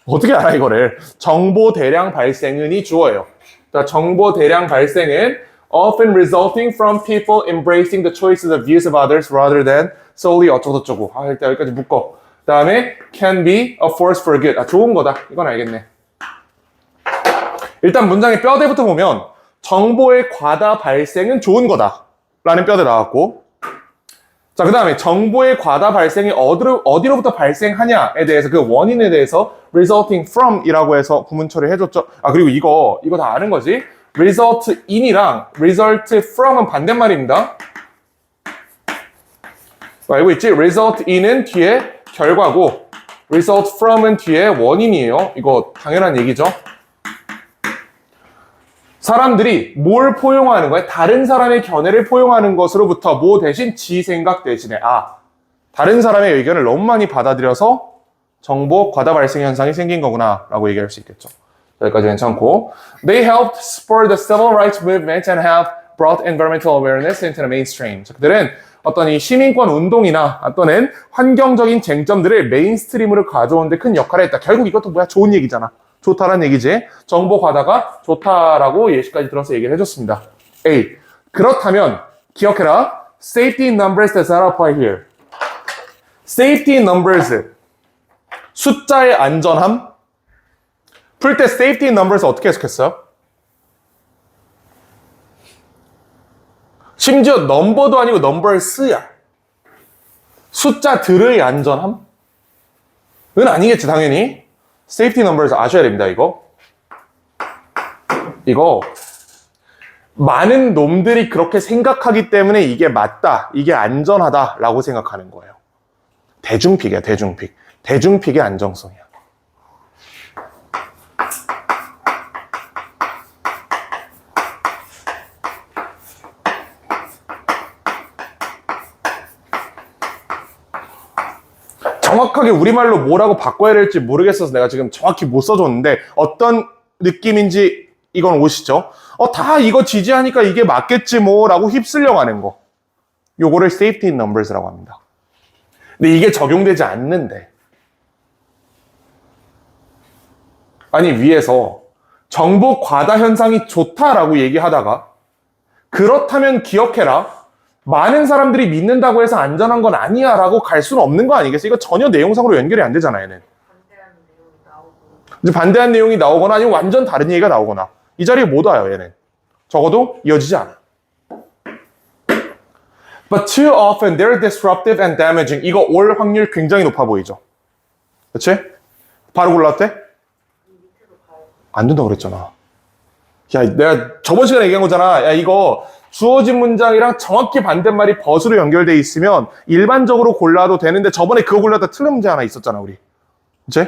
어떻게 알아 이거를? 정보 대량 발생은이 주어예요. 자, 정보 대량 발생은 often resulting from people embracing the choices of views of others rather than solely 어쩌고저쩌고. 일단 여기까지 묶어. 그 다음에 can be a force for good. 좋은 거다. 이건 알겠네. 일단 문장의 뼈대부터 보면 정보의 과다 발생은 좋은 거다 라는 뼈대 나왔고, 자, 그 다음에 정보의 과다 발생이 어디로부터 발생하냐에 대해서 그 원인에 대해서 resulting from 이라고 해서 구문 처리해줬죠. 그리고 이거 다 아는 거지. result in이랑 result from은 반대말입니다. 알고 있지? result in은 뒤에 결과고 result from은 뒤에 원인이에요. 이거 당연한 얘기죠. 사람들이 뭘 포용하는 거야? 다른 사람의 견해를 포용하는 것으로부터 뭐 대신 지 생각 대신에 다른 사람의 의견을 너무 많이 받아들여서 정보 과다 발생 현상이 생긴 거구나 라고 얘기할 수 있겠죠. 여기까지 괜찮고, They helped spur the civil rights movement and have brought environmental awareness into the mainstream. 자, 그들은 어떤 이 시민권 운동이나 또는 환경적인 쟁점들을 메인스트림으로 가져오는 데 큰 역할을 했다. 결국 이것도 뭐야? 좋은 얘기잖아. 좋다라는 얘기지. 정보 과다가 좋다라고 예시까지 들어서 얘기를 해줬습니다. A. 그렇다면 기억해라. Safety numbers does not apply here. Safety numbers. 숫자의 안전함. 풀 때 safety numbers 어떻게 해석했어요? 심지어 넘버도 아니고 numbers야. 숫자들의 안전함? 은 아니겠지 당연히. safety numbers 아셔야 됩니다. 이거 많은 놈들이 그렇게 생각하기 때문에 이게 맞다, 이게 안전하다 라고 생각하는 거예요. 대중픽이야. 대중픽. 대중픽의 안정성이야. 정확하게 우리말로 뭐라고 바꿔야 될지 모르겠어서 내가 지금 정확히 못 써줬는데 어떤 느낌인지 이건 오시죠? 다 이거 지지하니까 이게 맞겠지 뭐 라고 휩쓸려고 하는 거. 요거를 safety numbers라고 합니다. 근데 이게 적용되지 않는데. 아니 위에서 정보 과다 현상이 좋다라고 얘기하다가 그렇다면 기억해라. 많은 사람들이 믿는다고 해서 안전한 건 아니야 라고 갈 수는 없는 거 아니겠어? 이거 전혀 내용상으로 연결이 안 되잖아, 얘는. 반대하는 내용이 나오고. 이제 반대한 내용이 나오거나 아니면 완전 다른 얘기가 나오거나 이 자리에 못 와요, 얘는. 적어도 이어지지 않아. But too often they're disruptive and damaging. 이거 올 확률 굉장히 높아 보이죠? 그치? 바로 골랐대? 밑으로 가요. 안 된다고 그랬잖아. 야, 내가 저번 시간에 얘기한 거잖아. 야, 이거 주어진 문장이랑 정확히 반대말이 벗으로 연결돼 있으면 일반적으로 골라도 되는데 저번에 그거 골랐다 틀린 문제 하나 있었잖아, 우리. 그치?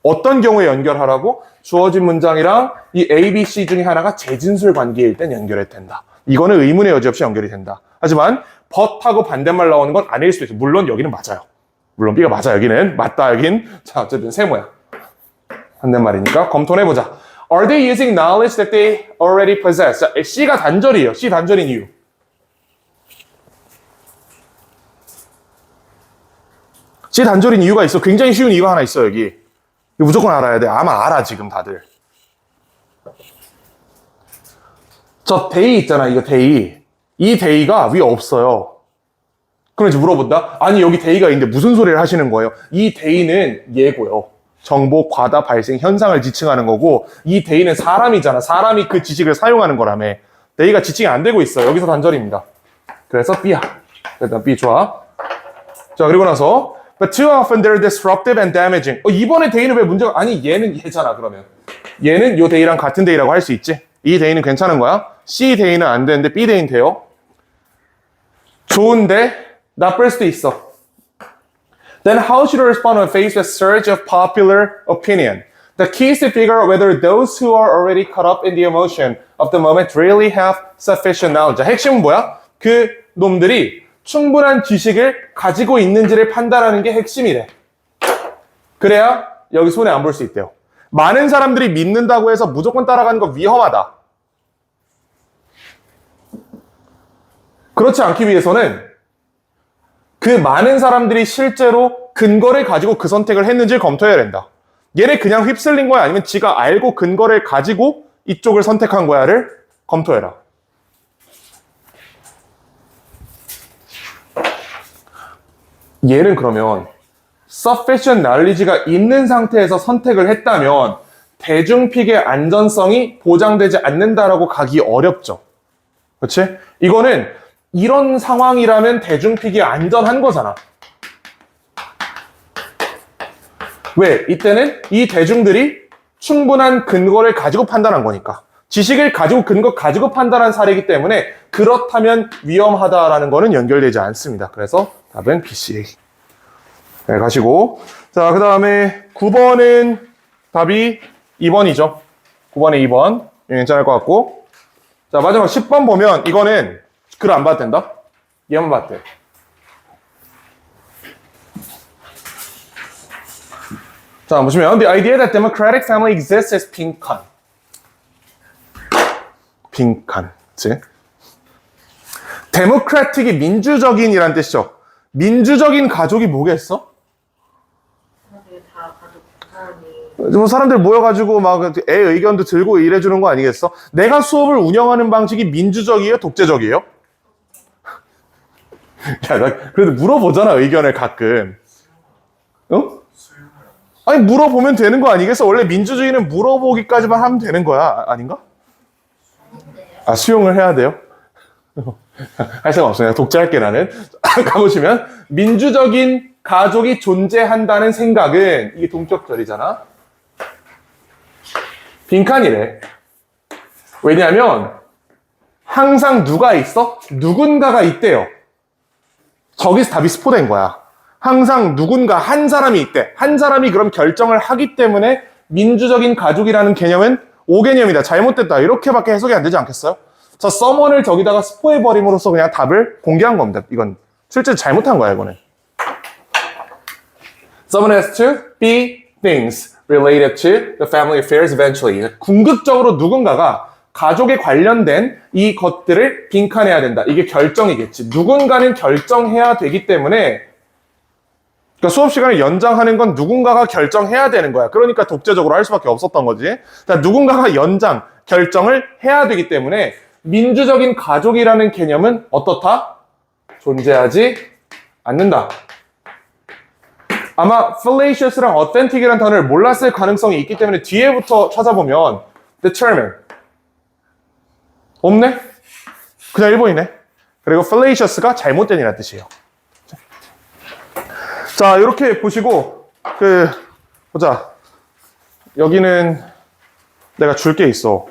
어떤 경우에 연결하라고? 주어진 문장이랑 이 A, B, C 중에 하나가 재진술 관계일 땐 연결해도 된다. 이거는 의문의 여지 없이 연결이 된다. 하지만 but하고 반대말 나오는 건 아닐 수도 있어. 물론 여기는 맞아요. 물론 B가 맞아. 여기는 맞다. 여긴 자 어쨌든 세모야. 반대말이니까 검토해보자. Are they using knowledge that they already possess? 자, C가 단절이에요. C 단절인 이유. C 단절인 이유가 있어. 굉장히 쉬운 이유가 하나 있어, 여기. 이거 무조건 알아야 돼. 아마 알아, 지금 다들. 저 they 있잖아, 이거 they. 이 they가 위에 없어요. 그럼 이제 물어본다? 아니, 여기 they가 있는데 무슨 소리를 하시는 거예요? 이 they는 예고요. 정보 과다 발생 현상을 지칭하는 거고, 이 they는 사람이잖아. 사람이 그 지식을 사용하는 거라며. they가 지칭이 안 되고 있어요. 여기서 단절입니다. 그래서 B야. 일단 B 좋아. 자, 그리고 나서 But too often they're disruptive and damaging. 이번에 they는 왜 문제가 아니 얘는 얘잖아. 그러면 얘는 요 they랑 같은 they라고 할 수 있지. 이 they는 괜찮은 거야. C they는 안 되는데 B they는 돼요. 좋은데 나쁠 수도 있어. Then how should we respond when faced with surge of popular opinion? The key is to figure out whether those who are already caught up in the emotion of the moment really have sufficient knowledge. 자, 핵심은 뭐야? 그 놈들이 충분한 지식을 가지고 있는지를 판단하는 게 핵심이래. 그래야 여기 손해 안 볼 수 있대요. 많은 사람들이 믿는다고 해서 무조건 따라가는 거 위험하다. 그렇지 않기 위해서는 그 많은 사람들이 실제로 근거를 가지고 그 선택을 했는지를 검토해야 된다. 얘네 그냥 휩쓸린 거야? 아니면 지가 알고 근거를 가지고 이쪽을 선택한 거야를 검토해라. 얘는 그러면 sufficient knowledge가 있는 상태에서 선택을 했다면 대중픽의 안전성이 보장되지 않는다라고 가기 어렵죠. 그렇지? 이거는 이런 상황이라면 대중픽이 안전한 거잖아. 왜? 이때는 이 대중들이 충분한 근거를 가지고 판단한 거니까. 지식을 가지고 근거 가지고 판단한 사례이기 때문에 그렇다면 위험하다라는 거는 연결되지 않습니다. 그래서 답은 BC. 네, 가시고. 자, 그 다음에 9번은 답이 2번이죠. 9번에 2번. 괜찮을 것 같고. 자, 마지막 10번 보면 이거는 글 안 봐도 된다? 얘만 봐도 돼. 자, 보시면 The idea that democratic family exists is 빈칸. 빈칸. 그치? 데모크라틱이 민주적인이란 뜻이죠. 민주적인 가족이 뭐겠어? 사실 다 가족 구성원이 뭐 사람들 모여가지고 막 애 의견도 들고 이래주는 거 아니겠어? 내가 수업을 운영하는 방식이 민주적이에요? 독재적이에요? 야, 나 그래도 물어보잖아, 의견을 가끔. 어? 아니, 물어보면 되는 거 아니겠어? 원래 민주주의는 물어보기까지만 하면 되는 거야. 아닌가? 아, 수용을 해야 돼요? 할 생각 없어요. 독재할게, 나는. 가보시면, 민주적인 가족이 존재한다는 생각은, 이게 동격절이잖아? 빈칸이래. 왜냐하면, 항상 누가 있어? 누군가가 있대요. 저기서 답이 스포된 거야. 항상 누군가 한 사람이 있대. 한 사람이 그럼 결정을 하기 때문에 민주적인 가족이라는 개념은 오개념이다. 잘못됐다. 이렇게밖에 해석이 안 되지 않겠어요? 자, someone을 저기다가 스포해버림으로써 그냥 답을 공개한 겁니다. 이건 실제 잘못한 거야, 이거는. Someone has to be things related to the family affairs eventually. 궁극적으로 누군가가 가족에 관련된 이 것들을 빈칸해야 된다. 이게 결정이겠지. 누군가는 결정해야 되기 때문에 그러니까 수업 시간을 연장하는 건 누군가가 결정해야 되는 거야. 그러니까 독재적으로 할 수밖에 없었던 거지. 그러니까 누군가가 연장, 결정을 해야 되기 때문에 민주적인 가족이라는 개념은 어떻다? 존재하지 않는다. 아마 fallacious랑 authentic이라는 단어를 몰랐을 가능성이 있기 때문에 뒤에부터 찾아보면 determine 없네? 그냥 1번이네. 그리고 fallacious가 잘못된이라는 뜻이에요. 자, 이렇게 보시고 보자. 여기는 내가 줄 게 있어.